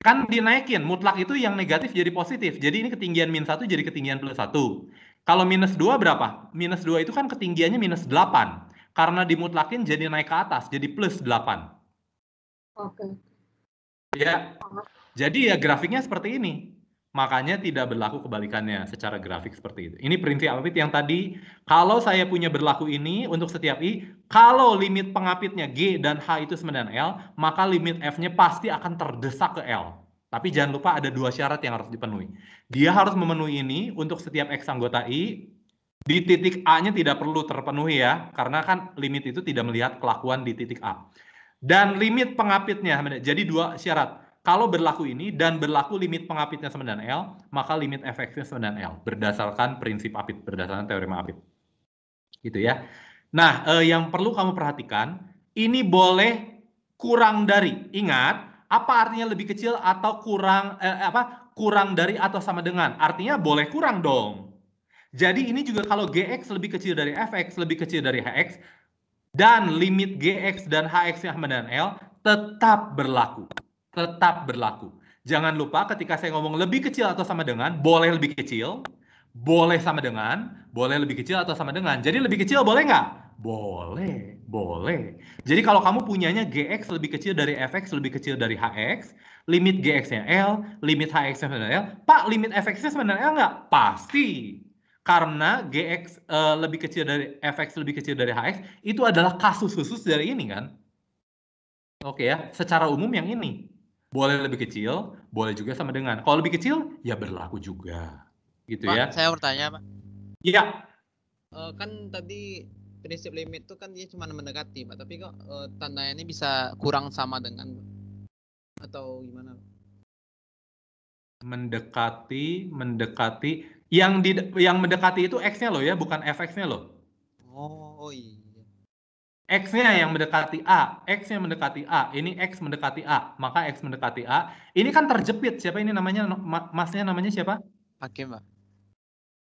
Kan dinaikin, mutlak itu yang negatif jadi positif. Jadi ini ketinggian min 1 jadi ketinggian plus 1. Kalau minus 2 berapa? Minus 2 itu kan ketinggiannya minus 8. Karena dimutlakin jadi naik ke atas, jadi plus 8. Oke. Ya. Jadi ya grafiknya seperti ini. Makanya tidak berlaku kebalikannya secara grafik seperti itu. Ini prinsip apit yang tadi, kalau saya punya berlaku ini untuk setiap I, kalau limit pengapitnya G dan H itu sama dengan L, maka limit F-nya pasti akan terdesak ke L. Tapi jangan lupa ada 2 syarat yang harus dipenuhi. Dia harus memenuhi ini untuk setiap X anggota I, di titik A-nya tidak perlu terpenuhi ya, karena kan limit itu tidak melihat kelakuan di titik A. Dan limit pengapitnya, jadi 2 syarat. Kalau berlaku ini dan berlaku limit pengapitnya sama dengan L, maka limit fx-nya sama dengan L berdasarkan prinsip apit, berdasarkan teorema apit. Gitu ya. Nah, yang perlu kamu perhatikan, ini boleh kurang dari. Ingat, apa artinya lebih kecil atau kurang dari atau sama dengan? Artinya boleh kurang dong. Jadi ini juga kalau gx lebih kecil dari fx, lebih kecil dari hx, dan limit gx dan hx-nya sama dengan L tetap berlaku. Tetap berlaku. Jangan lupa ketika saya ngomong lebih kecil atau sama dengan, boleh lebih kecil, boleh sama dengan, boleh lebih kecil atau sama dengan. Jadi lebih kecil boleh nggak? Boleh, boleh. Jadi kalau kamu punyanya gx lebih kecil dari fx, lebih kecil dari hx, limit gx-nya L, limit hx-nya sama dengan L, Pak, limit fx-nya sama dengan L nggak? Pasti. Karena gx lebih kecil dari fx, lebih kecil dari hx, itu adalah kasus khusus dari ini kan? Oke ya, secara umum yang ini. Boleh lebih kecil, boleh juga sama dengan. Kalau lebih kecil, ya berlaku juga. Gitu Pak, ya. saya bertanya, Pak. Iya. Kan tadi prinsip limit itu kan dia cuma mendekati, Pak. Tapi kok tandanya ini bisa kurang sama dengan, atau gimana? Mendekati. Yang mendekati itu X-nya loh ya, bukan fx-nya loh. Oh iya. X-nya yang mendekati A, X-nya mendekati A, ini X mendekati A, maka X mendekati A. Ini kan terjepit, siapa ini namanya, masnya namanya siapa? Hakim, Pak.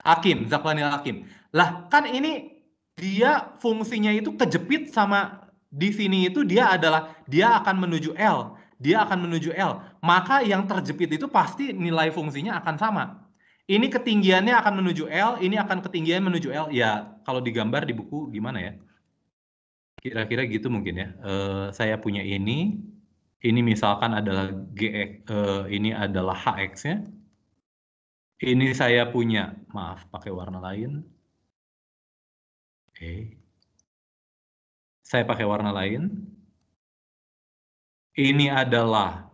Hakim, Zakwanil Hakim. Lah, kan ini dia fungsinya itu kejepit sama di sini itu dia akan menuju L. Dia akan menuju L. Maka yang terjepit itu pasti nilai fungsinya akan sama. Ini ketinggiannya akan menuju L, ini akan ketinggian menuju L. Ya, kalau digambar di buku gimana ya? Kira-kira gitu mungkin ya. Saya punya ini misalkan adalah ini adalah hx-nya. Ini saya punya, maaf pakai warna lain. Oke. Saya pakai warna lain. Ini adalah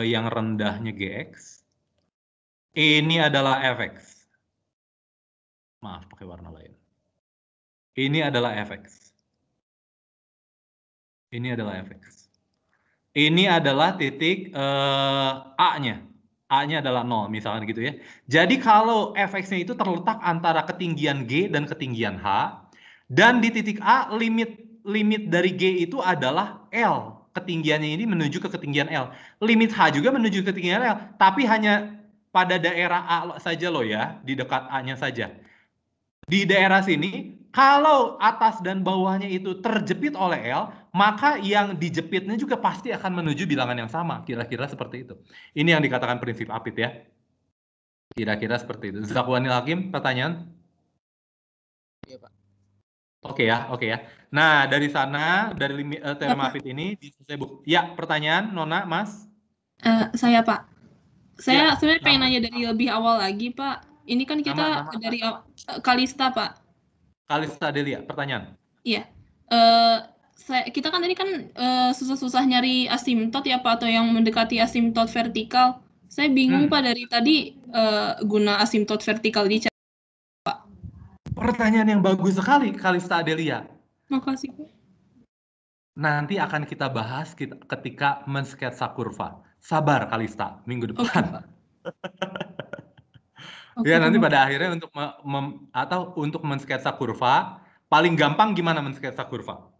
yang rendahnya gx. Ini adalah fx. Maaf pakai warna lain. Ini adalah fx. Ini adalah fx. Ini adalah titik A-nya. A-nya adalah 0, misalkan gitu ya. Jadi kalau fx-nya itu terletak antara ketinggian G dan ketinggian H, dan di titik A limit dari G itu adalah L. Ketinggiannya ini menuju ke ketinggian L. Limit H juga menuju ke ketinggian L, tapi hanya pada daerah A saja loh ya, di dekat A-nya saja. Di daerah sini, kalau atas dan bawahnya itu terjepit oleh L, maka yang dijepitnya juga pasti akan menuju bilangan yang sama. Kira-kira seperti itu. Ini yang dikatakan prinsip apit ya. Kira-kira seperti itu. Zakwanil Hakim, pertanyaan? Iya, Pak. Oke ya. Nah, dari sana, dari teorema apit ini, bisa saya ya, pertanyaan, Nona, Mas? Saya, Pak. Saya Ya, sebenarnya pengen nanya dari lebih awal lagi, Pak. Ini kan kita dari Kalista, Pak. Kalista Delia, pertanyaan. Iya. Kita kan tadi kan susah-susah nyari asimtot ya, Pak, atau yang mendekati asimtot vertikal. Saya bingung, Pak, dari tadi guna asimtot vertikal dicari, Pak. Pertanyaan yang bagus sekali, Kalista Delia. Makasih, Pak. Nanti akan kita bahas ketika mensketsa kurva. Sabar, Kalista, minggu depan. Okay, ya, nanti pada akhirnya untuk mensketsa kurva, paling gampang gimana mensketsa kurva?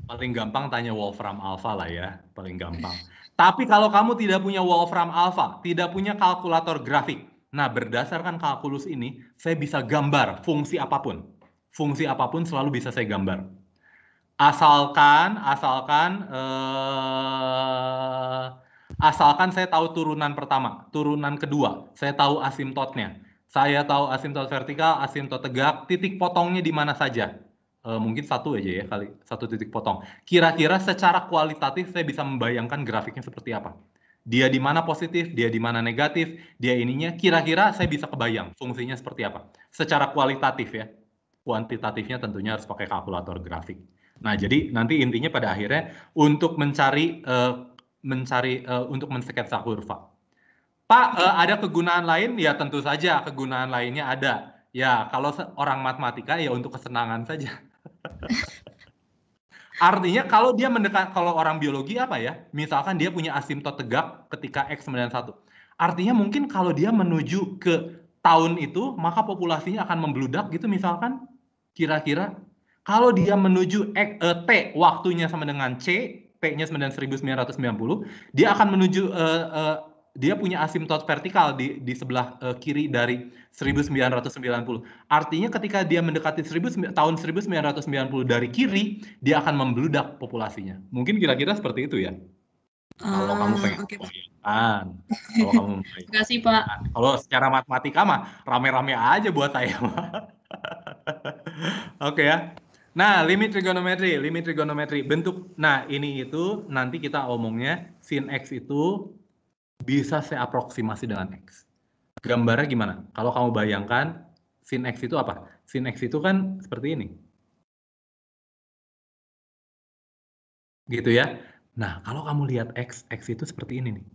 Paling gampang tanya Wolfram Alpha lah ya, paling gampang. Tapi kalau kamu tidak punya Wolfram Alpha, tidak punya kalkulator grafik, nah berdasarkan kalkulus ini, saya bisa gambar fungsi apapun. Fungsi apapun selalu bisa saya gambar. Asalkan saya tahu turunan pertama, turunan kedua, saya tahu asimtotnya. Saya tahu asimtot vertikal, asimtot tegak, titik potongnya di mana saja. Mungkin satu aja ya, kali satu titik potong. Kira-kira secara kualitatif saya bisa membayangkan grafiknya seperti apa. Dia di mana positif, dia di mana negatif, dia ininya, kira-kira saya bisa kebayang fungsinya seperti apa. Secara kualitatif ya. Kuantitatifnya tentunya harus pakai kalkulator grafik. Nah, jadi nanti intinya pada akhirnya untuk mencari untuk mensketsa kurva. Pak, ada kegunaan lain? Ya tentu saja kegunaan lainnya ada. Ya, kalau orang matematika ya untuk kesenangan saja. Artinya kalau dia kalau orang biologi apa ya? Misalkan dia punya asimtot tegak ketika X 91. Artinya mungkin kalau dia menuju ke tahun itu, maka populasinya akan membludak gitu misalkan. Kira-kira kalau dia menuju T waktunya sama dengan C, P-nya 1990, dia akan menuju dia punya asimtot vertikal di sebelah kiri dari 1990. Artinya ketika dia mendekati tahun 1990 dari kiri, dia akan membludak populasinya. Mungkin kira-kira seperti itu ya. Kalau kamu pengen Oke, Pak. membayangkan, kalau kamu membayangkan. Terima kasih, Pak. Kalau secara matematika mah rame-rame aja buat saya. Oke ya. Nah, limit trigonometri bentuk. Nah, ini itu nanti kita omongnya sin X itu bisa saya aproksimasi dengan X. Gambarnya gimana? Kalau kamu bayangkan sin X itu apa? Sin X itu kan seperti ini. Gitu ya. Nah, kalau kamu lihat X itu seperti ini nih.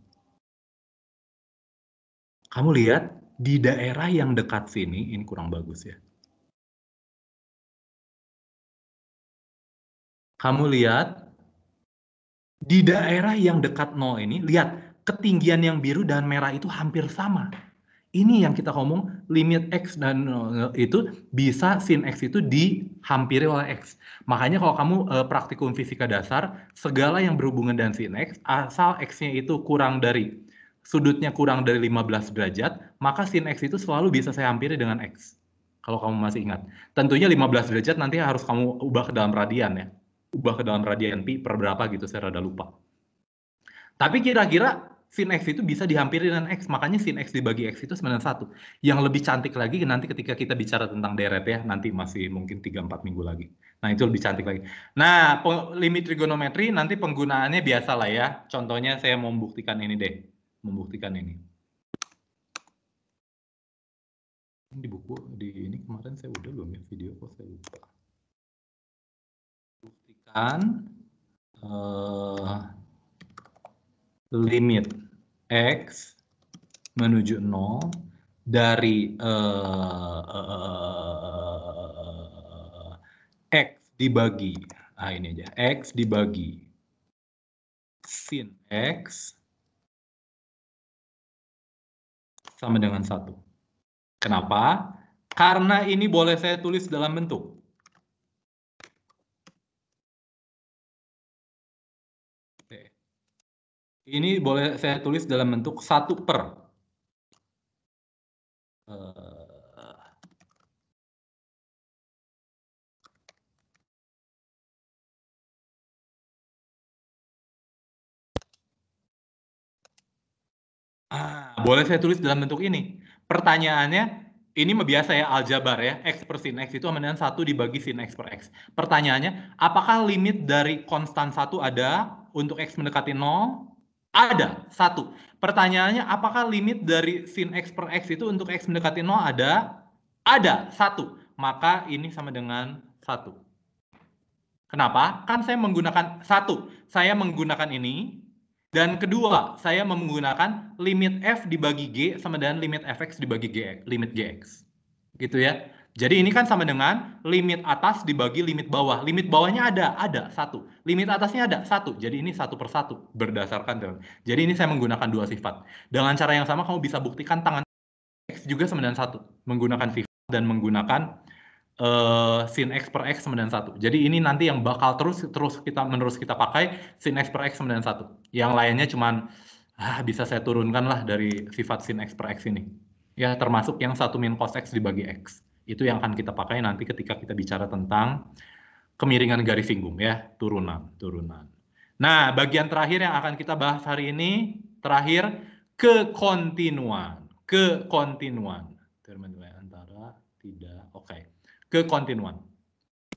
Kamu lihat di daerah yang dekat sini, ini kurang bagus ya. Kamu lihat di daerah yang dekat 0 ini, lihat ketinggian yang biru dan merah itu hampir sama. Ini yang kita ngomong limit X dan itu bisa sin X itu dihampiri oleh X. Makanya kalau kamu praktikum fisika dasar, segala yang berhubungan dengan sin X, asal X-nya itu sudutnya kurang dari 15 derajat, maka sin X itu selalu bisa saya hampiri dengan X. Kalau kamu masih ingat. Tentunya 15 derajat nanti harus kamu ubah ke dalam radian ya. Ubah ke dalam radian pi per berapa gitu, saya rada lupa. Tapi kira-kira sin X itu bisa dihampiri dengan X, makanya sin X dibagi X itu 91. Yang lebih cantik lagi nanti ketika kita bicara tentang deret ya, nanti masih mungkin 3-4 minggu lagi. Nah, itu lebih cantik lagi. Nah, limit trigonometri nanti penggunaannya biasa lah ya. Contohnya saya mau membuktikan ini deh. Membuktikan ini. Di buku, ini kemarin saya udah belum ya video kok saya lupa. Buktikan limit X menuju 0 dari X dibagi, ini aja, X dibagi sin X sama dengan 1. Kenapa? Karena ini boleh saya tulis dalam bentuk. Ini boleh saya tulis dalam bentuk 1 per. Boleh saya tulis dalam bentuk ini. Pertanyaannya, ini biasa ya, aljabar ya, X per sin X itu sama dengan 1 dibagi sin X per X. Pertanyaannya, apakah limit dari konstan 1 ada untuk X mendekati 0? Ada, 1. Pertanyaannya, apakah limit dari sin X per X itu untuk X mendekati 0 ada? Ada, 1. Maka ini sama dengan 1. Kenapa? Kan saya menggunakan 1. Saya menggunakan ini. Dan kedua, saya menggunakan limit F dibagi G sama dengan limit Fx dibagi limit Gx. Gitu ya. Jadi ini kan sama dengan limit atas dibagi limit bawah. Limit bawahnya ada 1. Limit atasnya ada 1. Jadi ini 1 per 1 berdasarkan. Jadi ini saya menggunakan 2 sifat. Dengan cara yang sama kamu bisa buktikan tangan X juga sama dengan 1. Menggunakan sifat dan menggunakan sin X per X sama dengan 1. Jadi ini nanti yang bakal terus kita pakai sin X per X sama dengan 1. Yang lainnya cuman bisa saya turunkan lah dari sifat sin X per X ini. Ya termasuk yang 1 min cos X dibagi X. Itu yang akan kita pakai nanti ketika kita bicara tentang kemiringan garis singgum ya, turunan. Nah, bagian terakhir yang akan kita bahas hari ini, terakhir, kekontinuan. Antara tidak, oke. Kekontinuan.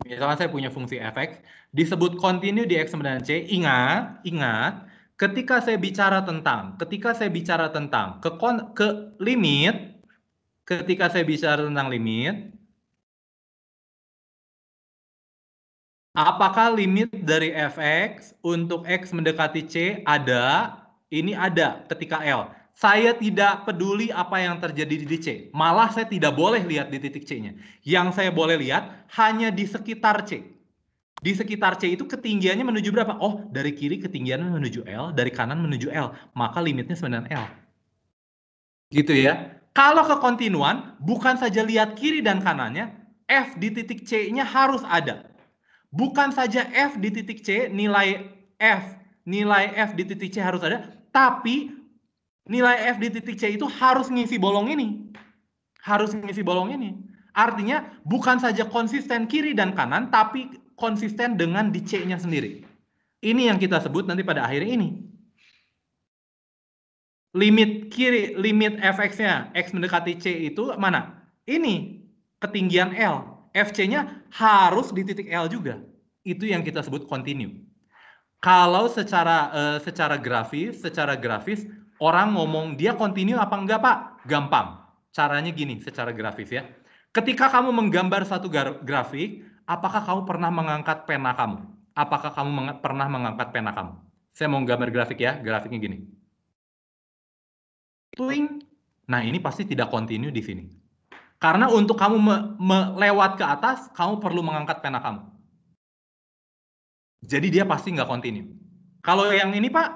Misalnya saya punya fungsi fx, disebut kontinu di X sama dengan C, ingat, ketika saya bicara tentang limit, ketika saya bicara tentang limit, apakah limit dari fx untuk X mendekati C ada? Ini ada ketika L. Saya tidak peduli apa yang terjadi di C. Malah saya tidak boleh lihat di titik C-nya. Yang saya boleh lihat hanya di sekitar C. Di sekitar C itu ketinggiannya menuju berapa? Oh, dari kiri ketinggiannya menuju L, dari kanan menuju L. Maka limitnya 9L. Gitu ya. Kalau ke kontinuan, bukan saja lihat kiri dan kanannya, F di titik C-nya harus ada. Bukan saja F di titik C, nilai F di titik C harus ada, tapi nilai F di titik C itu harus ngisi bolong ini. Harus ngisi bolong ini. Artinya bukan saja konsisten kiri dan kanan, tapi konsisten dengan di C-nya sendiri. Ini yang kita sebut nanti pada akhirnya ini. Limit kiri, limit fx-nya, x mendekati C itu mana? Ini, ketinggian L. FC-nya harus di titik L juga. Itu yang kita sebut continue. Kalau secara grafis, orang ngomong dia continue apa enggak, Pak? Gampang. Caranya gini, secara grafis ya. Ketika kamu menggambar satu grafik, apakah kamu pernah mengangkat pena kamu? Apakah kamu pernah mengangkat pena kamu? Saya mau gambar grafik ya, grafiknya gini. Tuing. Nah, ini pasti tidak continue di sini. Karena untuk kamu melewat ke atas, kamu perlu mengangkat pena kamu. Jadi dia pasti nggak continue. Kalau yang ini, Pak,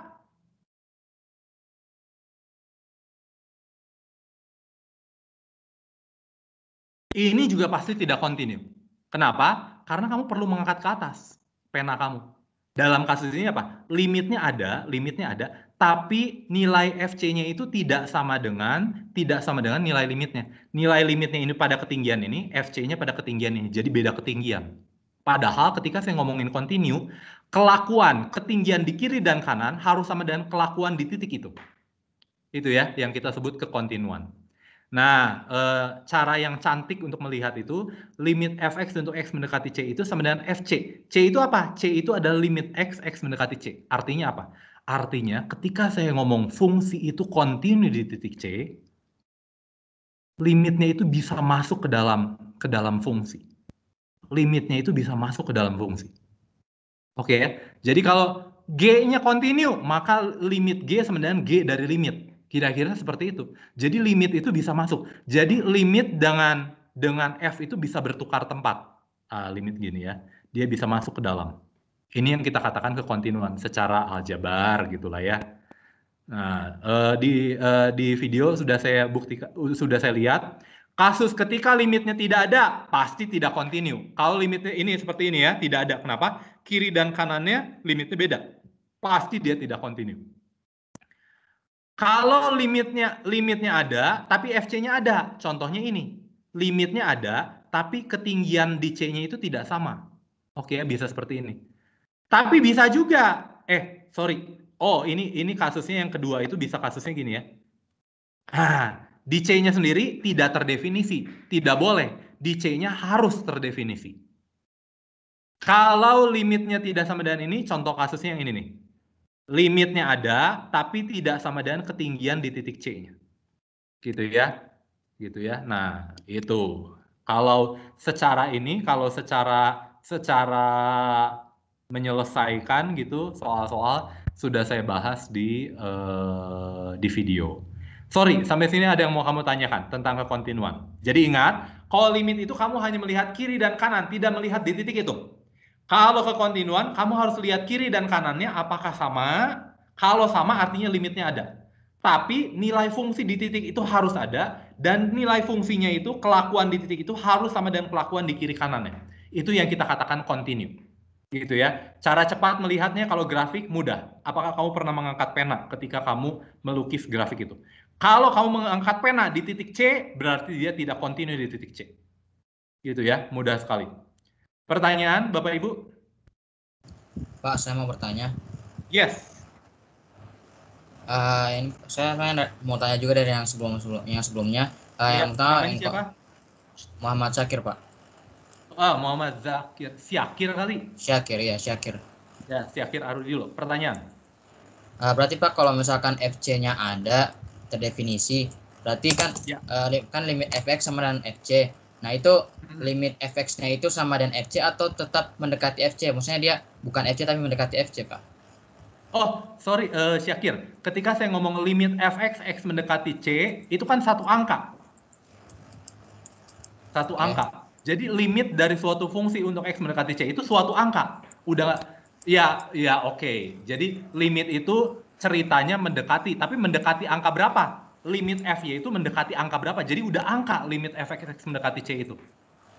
ini juga pasti tidak continue. Kenapa? Karena kamu perlu mengangkat ke atas pena kamu. Dalam kasus ini apa? Limitnya ada, tapi nilai FC-nya itu tidak sama dengan nilai limitnya. Nilai limitnya ini pada ketinggian ini, FC-nya pada ketinggian ini. Jadi beda ketinggian. Padahal ketika saya ngomongin continue, kelakuan ketinggian di kiri dan kanan harus sama dengan kelakuan di titik itu. Itu ya, yang kita sebut kekontinuan. Nah, cara yang cantik untuk melihat itu, limit fx untuk x mendekati C itu sama dengan fc. C itu apa? C itu adalah limit x mendekati C. Artinya apa? Artinya ketika saya ngomong fungsi itu kontinu di titik C, limitnya itu bisa masuk ke dalam fungsi. Limitnya itu bisa masuk ke dalam fungsi. Oke ya? Jadi kalau G-nya kontinu, maka limit G sama dengan G dari limit. Kira-kira seperti itu. Jadi limit itu bisa masuk. Jadi limit dengan F itu bisa bertukar tempat. Limit gini ya. Dia bisa masuk ke dalam. Ini yang kita katakan kekontinuan secara aljabar gitulah ya. Nah, di video sudah saya buktikan, sudah saya lihat. Kasus ketika limitnya tidak ada, pasti tidak continue. Kalau limitnya ini seperti ini ya, tidak ada. Kenapa? Kiri dan kanannya limitnya beda. Pasti dia tidak continue. Kalau limitnya ada, tapi FC-nya ada. Contohnya ini. Limitnya ada, tapi ketinggian di C-nya itu tidak sama. Oke, bisa seperti ini. Tapi bisa juga. Oh, ini kasusnya yang kedua itu bisa kasusnya gini ya. Di C-nya sendiri tidak terdefinisi. Tidak boleh. Di C-nya harus terdefinisi. Kalau limitnya tidak sama dengan ini, contoh kasusnya yang ini nih. Limitnya ada, tapi tidak sama dengan ketinggian di titik C-nya. Gitu ya. Nah, itu. Kalau secara menyelesaikan gitu soal-soal sudah saya bahas di video. Sorry, sampai sini ada yang mau kamu tanyakan tentang kekontinuan. Jadi ingat, kalau limit itu kamu hanya melihat kiri dan kanan, tidak melihat di titik itu. Kalau kekontinuan, kamu harus lihat kiri dan kanannya apakah sama. Kalau sama artinya limitnya ada. Tapi nilai fungsi di titik itu harus ada. Dan nilai fungsinya itu, kelakuan di titik itu harus sama dengan kelakuan di kiri kanannya. Itu yang kita katakan continue. Gitu ya. Cara cepat melihatnya kalau grafik mudah. Apakah kamu pernah mengangkat pena ketika kamu melukis grafik itu? Kalau kamu mengangkat pena di titik C, berarti dia tidak continue di titik C. Gitu ya, mudah sekali. Pertanyaan, Bapak Ibu? Pak, saya mau bertanya. Yes. Ini saya mau tanya juga dari yang sebelumnya. Yang pertama, siapa? Muhammad Syakir, Pak. Muhammad Syakir kali. Syakir. Ya, Syakir Arudi dulu. Pertanyaan. Berarti Pak, kalau misalkan FC-nya ada terdefinisi, berarti kan kan limit fx sama dengan fc. Nah, itu limit fx-nya itu sama dengan fc atau tetap mendekati fc? Maksudnya dia bukan fc tapi mendekati fc, Pak. Oh, sorry, Syakir. Ketika saya ngomong limit fx, x mendekati c, itu kan satu angka. Satu angka. Jadi limit dari suatu fungsi untuk X mendekati C itu suatu angka. Udah, ya oke. Jadi limit itu ceritanya mendekati, tapi mendekati angka berapa? Limit F-Y itu mendekati angka berapa? Jadi udah angka limit F(x) mendekati C itu.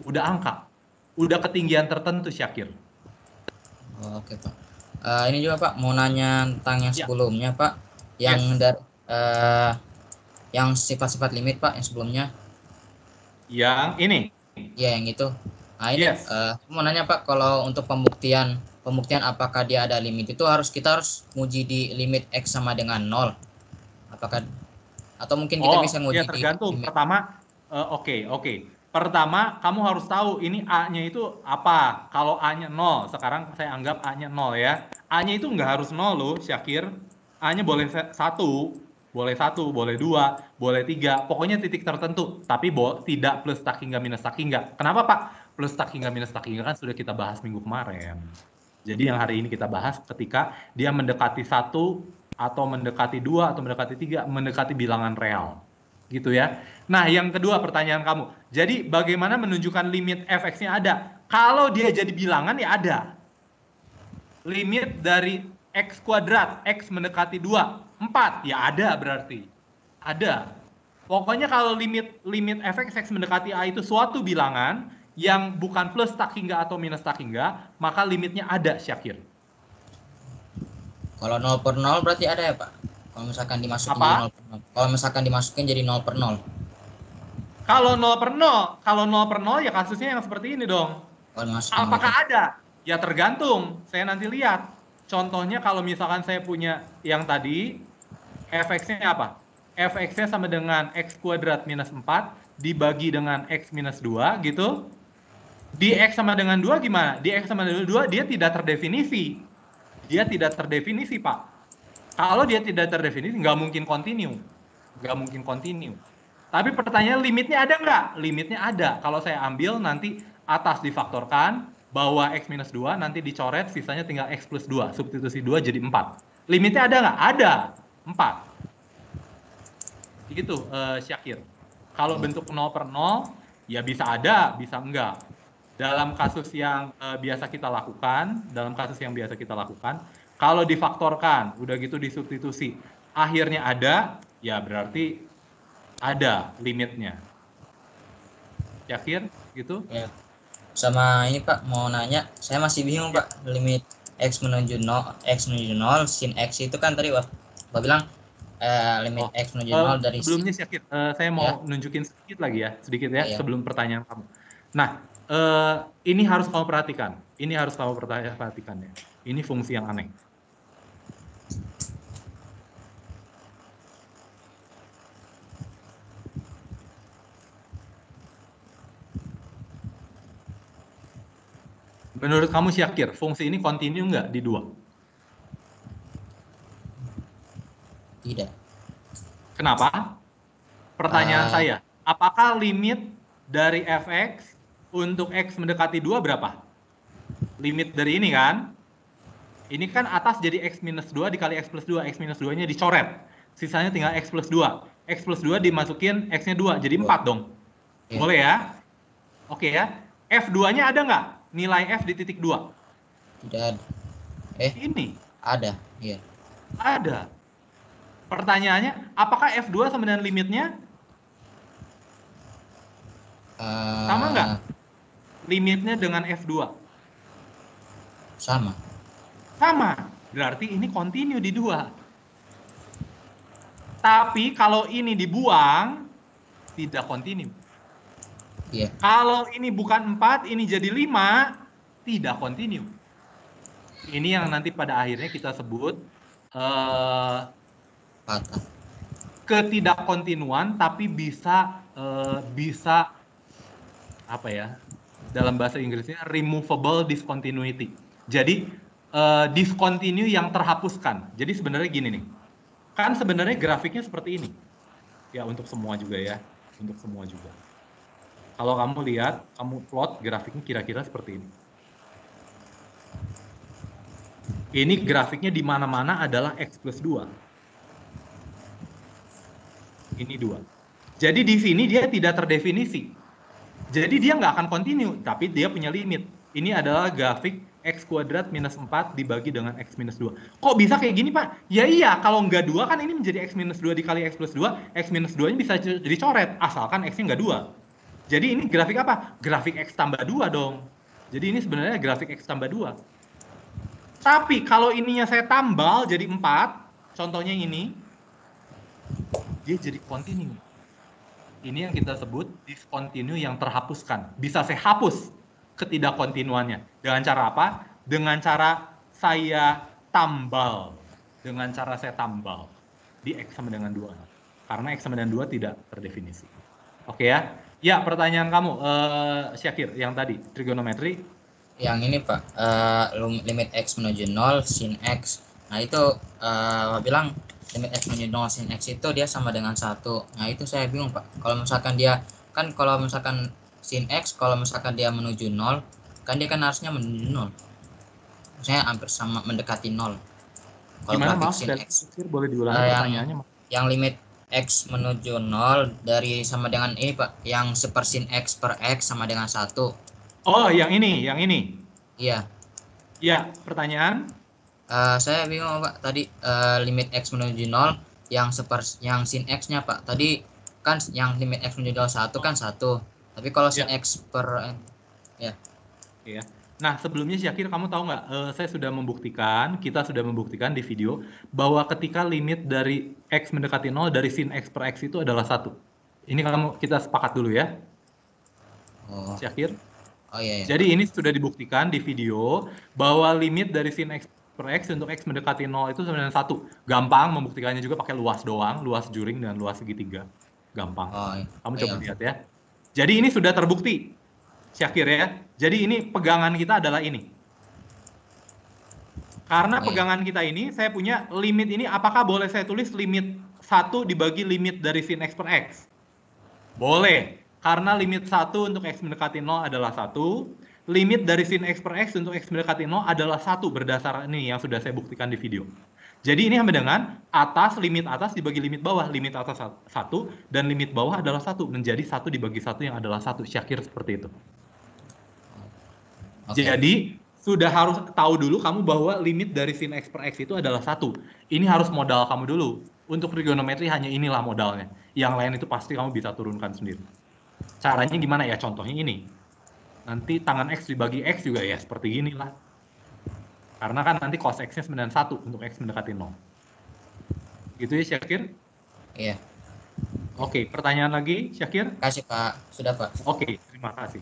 Udah angka. Udah ketinggian tertentu, Syakir. Oke, Pak. Ini juga, Pak, mau nanya tentang yang Ya. sebelumnya, Pak. Yang Yes. dari yang sifat-sifat limit, Pak, yang sebelumnya. Yang ini. Ya, yang itu. Nah, ini Yes. mau nanya, Pak, kalau untuk pembuktian apakah dia ada limit itu kita harus nguji di limit X sama dengan 0. Apakah atau mungkin kita bisa nguji ya tergantung. di limit. Pertama, oke. Pertama, kamu harus tahu ini A-nya itu apa. Kalau A-nya 0, sekarang saya anggap A-nya 0 ya. A-nya itu nggak harus 0 loh, Syakir. A-nya boleh 1, boleh 2, boleh 3. Pokoknya titik tertentu. Tapi tidak plus tak hingga minus tak hingga. Kenapa, Pak? Plus tak hingga minus tak hingga kan sudah kita bahas minggu kemarin. Jadi yang hari ini kita bahas ketika dia mendekati 1, atau mendekati 2, atau mendekati 3, mendekati bilangan real. Gitu ya. Nah, yang kedua pertanyaan kamu. Jadi bagaimana menunjukkan limit F(x)-nya ada? Kalau dia jadi bilangan ya ada. Limit dari X kuadrat, X mendekati 2, 4, ya ada berarti. Ada. Pokoknya kalau limit F(x) mendekati A itu suatu bilangan yang bukan plus tak hingga atau minus tak hingga, maka limitnya ada, Syakir. Kalau 0/0 berarti ada ya, Pak? Kalau misalkan dimasukin Apa? jadi 0/0. Kalau misalkan dimasukin jadi 0/0. Kalau 0/0 ya kasusnya yang seperti ini dong. Kalau dimasukin Apakah ada? Ya tergantung. Saya nanti lihat. Contohnya kalau misalkan saya punya yang tadi, F(x)-nya apa? F(x)-nya sama dengan X kuadrat minus 4 dibagi dengan X minus 2 gitu. Di X sama dengan 2 gimana? Di X sama dengan 2 dia tidak terdefinisi. Dia tidak terdefinisi, Pak. Kalau dia tidak terdefinisi, nggak mungkin continue. Nggak mungkin continue. Tapi pertanyaan limitnya ada nggak? Limitnya ada. Kalau saya ambil nanti atas difaktorkan, bawah X minus 2, nanti dicoret, sisanya tinggal X plus 2. Substitusi 2 jadi 4. Limitnya ada nggak? Ada. 4. Gitu, Syakir. Kalau bentuk 0/0, ya bisa ada, bisa enggak. Dalam kasus yang biasa kita lakukan, kalau difaktorkan, udah gitu disubstitusi, akhirnya ada, ya berarti ada limitnya. Yakin gitu? Ya. Sama ini, Pak, mau nanya, saya masih bingung, Pak, limit X menuju 0, sin X itu kan tadi Bapak bilang limit X menuju 0 dari sebelumnya Syakir, saya mau nunjukin sedikit lagi ya, sebelum pertanyaan kamu. Nah, ini harus kamu perhatikan. Ya. Ini fungsi yang aneh. Menurut kamu Syakir, fungsi ini continue nggak di 2? Tidak. Kenapa? Pertanyaan saya, apakah limit dari F(x) untuk X mendekati 2 berapa? Limit dari ini kan? Ini kan atas jadi X minus 2 dikali X plus 2. X minus 2-nya dicoret. Sisanya tinggal X plus 2. X plus 2 dimasukin X-nya 2. Jadi 4 dong. Boleh ya? Oke ya. F2-nya ada nggak? Nilai F di titik 2? Tidak ada. Ini. Ada, iya. Ada. Pertanyaannya, apakah F2 sama dengan limitnya? Sama nggak? Limitnya dengan F2? Sama. Sama. Berarti ini continue di 2. Tapi kalau ini dibuang, tidak continue. Iya. Kalau ini bukan 4, ini jadi 5, tidak continue. Ini yang nanti pada akhirnya kita sebut Patah. ketidakkontinuan, tapi bisa apa ya? Dalam bahasa Inggrisnya removable discontinuity. Jadi discontinue yang terhapuskan. Jadi sebenarnya gini nih. Kan sebenarnya grafiknya seperti ini. Ya untuk semua juga ya. Untuk semua juga. Kalau kamu lihat, kamu plot grafiknya kira-kira seperti ini. Ini grafiknya di mana-mana adalah X plus 2. Ini 2. Jadi di sini dia tidak terdefinisi. Jadi dia nggak akan continue, tapi dia punya limit. Ini adalah grafik X kuadrat minus 4 dibagi dengan X minus 2. Kok bisa kayak gini, Pak? Ya iya, kalau nggak 2 kan ini menjadi X minus 2 dikali X plus 2, X minus 2-nya bisa jadi coret, asalkan X-nya nggak 2. Jadi ini grafik apa? Grafik X tambah 2 dong. Jadi ini sebenarnya grafik X tambah 2. Tapi kalau ininya saya tambal jadi 4, contohnya ini, dia jadi continue. Ini yang kita sebut discontinue yang terhapuskan. Bisa saya hapus ketidakkontinuannya. Dengan cara apa? Dengan cara saya tambal. Dengan cara saya tambal. Di X sama dengan 2. Karena X sama dengan 2 tidak terdefinisi. Oke ya? Ya, pertanyaan kamu, Syakir, yang tadi, trigonometri. Yang ini Pak, limit X menuju 0, sin X. Nah itu bilang limit X menuju 0 sin X itu dia sama dengan 1. Nah itu saya bingung Pak. Kalau misalkan dia, kan kalau misalkan sin X, kalau misalkan dia menuju 0, kan dia kan harusnya menuju 0. Maksudnya hampir sama, mendekati 0. Kalau Gimana, grafik maaf, sin X. boleh diulangi pertanyaannya? Yang limit X menuju 0 dari sama dengan ini Pak, yang sepersin X per X sama dengan 1. Oh, yang ini. Iya. Ya, pertanyaan? Saya bingung Pak, tadi limit X menuju 0 yang sin X-nya Pak. Tadi kan yang limit X menuju 1 kan 1. Tapi kalau sin X per ya. Iya. Nah, sebelumnya Syakir, kamu tahu nggak, kita sudah membuktikan di video bahwa ketika limit dari X mendekati 0 dari sin X per X itu adalah 1. Ini kita sepakat dulu ya. Oh. Syakir? Oh iya. Jadi ini sudah dibuktikan di video bahwa limit dari sin X per X untuk X mendekati 0 itu sebenarnya 1. Gampang membuktikannya juga pakai luas doang, luas juring dan luas segitiga. Gampang. Oh, iya. Kamu coba lihat ya. Jadi ini sudah terbukti, Syakir ya. Jadi ini pegangan kita adalah ini. Karena pegangan kita ini, saya punya limit ini, apakah boleh saya tulis limit 1 dibagi limit dari sin X per X? Boleh. Karena limit 1 untuk X mendekati 0 adalah 1. Limit dari sin X per X untuk X mendekati 0 adalah 1 berdasarkan ini yang sudah saya buktikan di video. Jadi ini sama dengan limit atas dibagi limit bawah. Limit atas 1 dan limit bawah adalah 1. Menjadi 1 dibagi 1 yang adalah 1. Syakir seperti itu. Okay. Jadi sudah harus tahu dulu kamu bahwa limit dari sin X per X itu adalah 1. Ini harus modal kamu dulu. Untuk trigonometri hanya inilah modalnya. Yang lain itu pasti kamu bisa turunkan sendiri. Caranya gimana ya? Contohnya ini. Nanti tangan X dibagi X juga ya seperti inilah. Karena kan nanti cos X-nya 91 untuk X mendekati 0. Gitu ya Syakir? Iya. Oke, pertanyaan lagi Syakir? Kasih Pak, sudah Pak. Oke, terima kasih.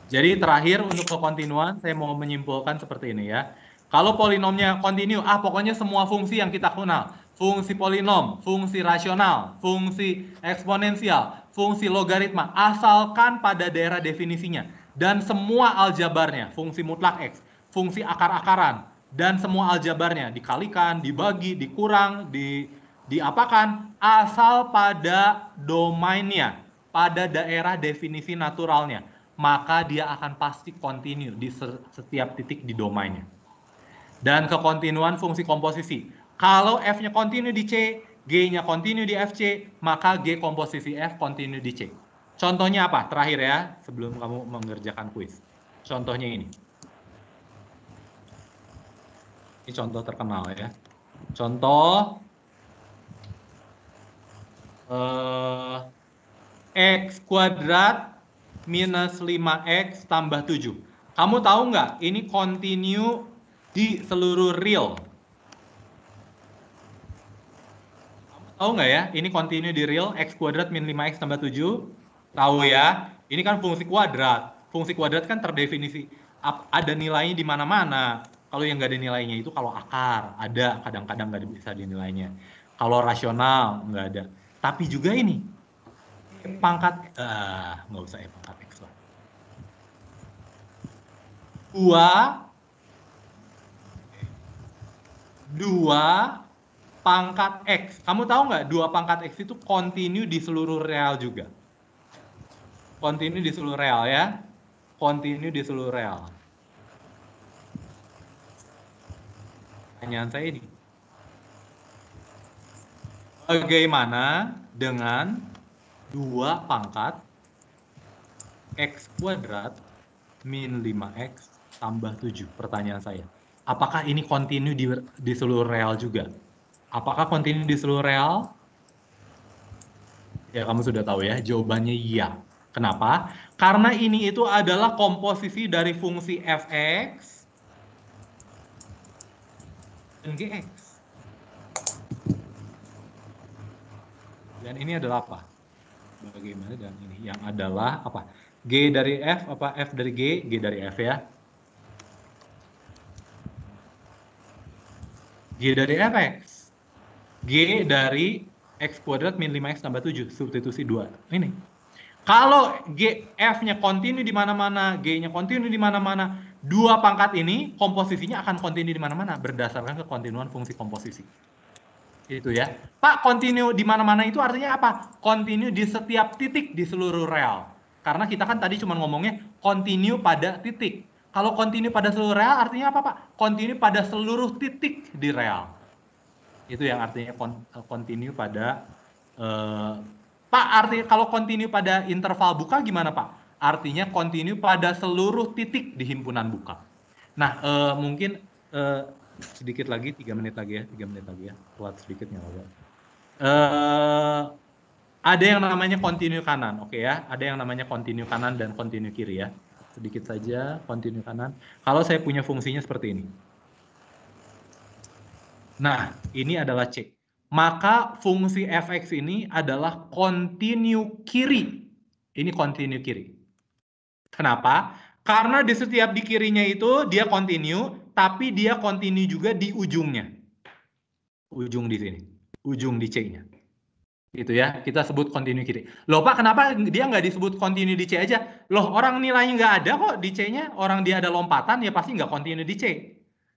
Jadi terakhir untuk kekontinuan saya mau menyimpulkan seperti ini ya. Kalau polinomnya kontinu, pokoknya semua fungsi yang kita kenal. Fungsi polinom, fungsi rasional, fungsi eksponensial, fungsi logaritma, asalkan pada daerah definisinya. Dan semua aljabarnya, fungsi mutlak X, fungsi akar-akaran, dan semua aljabarnya, dikalikan, dibagi, dikurang, diapakan, asal pada domainnya, pada daerah definisi naturalnya, maka dia akan pasti kontinu di setiap titik di domainnya. Dan kekontinuan fungsi komposisi. Kalau F-nya kontinu di C, G-nya kontinu di FC, maka G komposisi F kontinu di C. Contohnya apa? Terakhir ya, sebelum kamu mengerjakan kuis. Contohnya ini. Ini contoh terkenal ya. Contoh X kuadrat minus 5X tambah 7. Kamu tahu nggak? Ini kontinu di seluruh real. Tahu nggak ya? Ini kontinu di real, X kuadrat min 5X tambah 7. Tahu ya? Ini kan fungsi kuadrat. Fungsi kuadrat kan terdefinisi. Ada nilainya di mana-mana. Kalau yang nggak ada nilainya itu kalau akar. Ada, kadang-kadang nggak bisa dinilainya. Kalau rasional, nggak ada. Tapi juga ini. Pangkat, nggak usah pangkat X lah. 2 pangkat X. Kamu tahu nggak 2 pangkat X itu kontinu di seluruh real juga. Kontinu di seluruh real ya. Kontinu di seluruh real. Pertanyaan saya ini. Bagaimana dengan 2 pangkat X kuadrat min 5X tambah 7. Pertanyaan saya, apakah ini kontinu di seluruh real juga? Apakah kontinu di seluruh real? Ya, kamu sudah tahu ya, jawabannya iya. Kenapa? Karena ini itu adalah komposisi dari fungsi fx dan gx. Dan ini adalah apa? Bagaimana dan ini yang adalah apa? G dari F, apa F dari G, G dari F ya. G dari fx. G dari X kuadrat min 5X tambah 7, substitusi 2. Ini. Kalau F-nya kontinu di mana-mana, G-nya kontinu di mana-mana, dua pangkat ini komposisinya akan kontinu di mana-mana berdasarkan kekontinuan fungsi komposisi. Itu ya. Pak, kontinu di mana-mana itu artinya apa? Kontinu di setiap titik di seluruh real. Karena kita kan tadi cuma ngomongnya kontinu pada titik. Kalau kontinu pada seluruh real artinya apa, Pak? Kontinu pada seluruh titik di real. Itu yang artinya kontinu pada Pak, artinya kalau kontinu pada interval buka gimana, Pak? Artinya kontinu pada seluruh titik di himpunan buka. Nah, mungkin sedikit lagi, 3 menit lagi ya, telat sedikit nggak apa-apa. Ada yang namanya kontinu kanan, oke ya? Ada yang namanya kontinu kanan dan kontinu kiri ya. Sedikit saja kontinu kanan. Kalau saya punya fungsinya seperti ini. Nah, ini adalah C. Maka fungsi fx ini adalah kontinu kiri. Ini kontinu kiri. Kenapa? Karena di setiap di kirinya itu dia kontinu, tapi dia kontinu juga di ujungnya. Ujung di sini. Ujung di C-nya. Gitu ya, kita sebut kontinu kiri. Loh Pak, kenapa dia nggak disebut kontinu di C aja? Loh, orang nilainya nggak ada kok di C-nya. Orang dia ada lompatan, ya pasti nggak kontinu di C.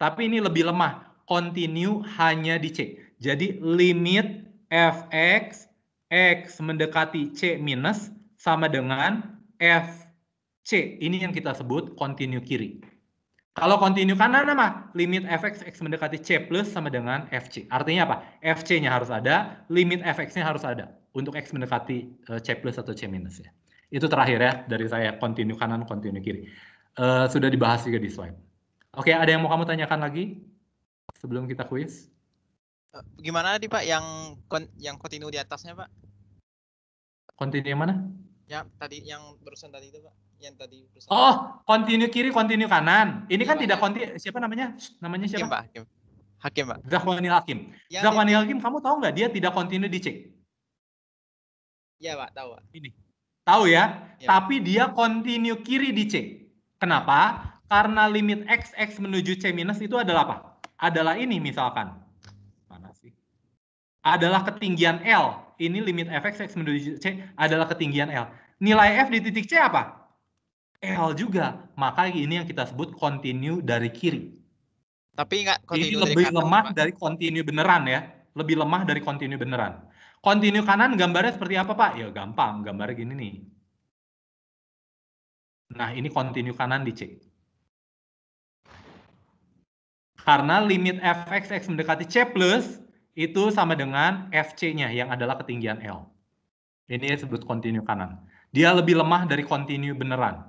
Tapi ini lebih lemah. Kontinu hanya di C. Jadi limit fx x mendekati C minus sama dengan fc. Ini yang kita sebut kontinu kiri. Kalau kontinu kanan apa? Limit fx x mendekati C plus sama dengan fc. Artinya apa? fc-nya harus ada, limit fx-nya harus ada untuk x mendekati C plus atau C minus ya. Itu terakhir ya dari saya, kontinu kanan, kontinu kiri. Sudah dibahas juga di slide. Oke, ada yang mau kamu tanyakan lagi sebelum kita kuis? Gimana tadi Pak yang kontinu di atasnya Pak? Kontinu yang mana? Ya tadi yang barusan tadi itu Pak. Yang tadi barusan. Oh, kontinu kiri, kontinu kanan. Ini kan Pak. tidak kontinu. Siapa namanya? Namanya siapa? Hakim Pak. Hakim Pak. Zakhwanil Hakim. Zakhwanil Hakim, kamu tahu nggak dia tidak kontinu di C? Iya Pak, tahu Pak. Ini. Tahu ya? Ya. Tapi dia kontinu kiri di C. Kenapa? Karena limit x menuju C minus itu adalah apa? Adalah ini misalkan. Mana sih? Adalah ketinggian L. Ini limit fx x menuju C adalah ketinggian L. Nilai f di titik C apa? L juga. Maka ini yang kita sebut kontinu dari kiri. Tapi nggak kontinu ini lebih lemah dari kontinu beneran ya. Lebih lemah dari kontinu beneran. Kontinu kanan gambarnya seperti apa Pak? Ya gampang, gambarnya gini nih. Nah ini kontinu kanan di C. Karena limit fx x mendekati C plus itu sama dengan fc-nya yang adalah ketinggian L. Ini disebut kontinu kanan. Dia lebih lemah dari kontinu beneran.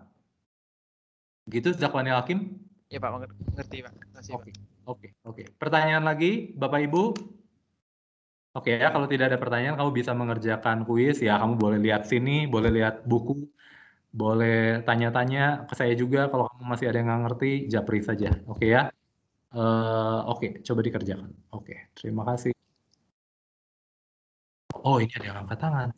Gitu Zakhwanil Hakim? Ya Pak, ngerti Pak. Oke. Pertanyaan lagi Bapak Ibu? Oke ya, kalau tidak ada pertanyaan kamu bisa mengerjakan kuis ya. Kamu boleh lihat sini, boleh lihat buku, boleh tanya-tanya ke saya juga. Kalau kamu masih ada yang nggak ngerti, japri saja. Oke ya. Oke, coba dikerjakan. Oke, terima kasih. Oh, ini ada yang angkat tangan.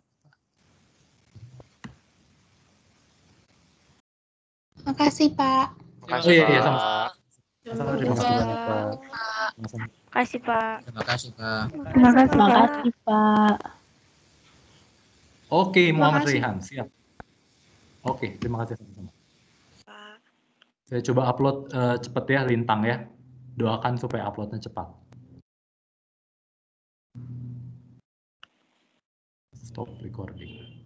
Makasih, Pak. Oh iya, sama-sama. Terima kasih banyak, Pak. Makasih, Pak. Terima kasih, Pak. Terima kasih, Pak. Oke, Muhammad Rehan, siap. Oke, terima kasih sama-sama. Saya coba upload cepat ya, lintang ya. Doakan supaya uploadnya cepat. Stop recording.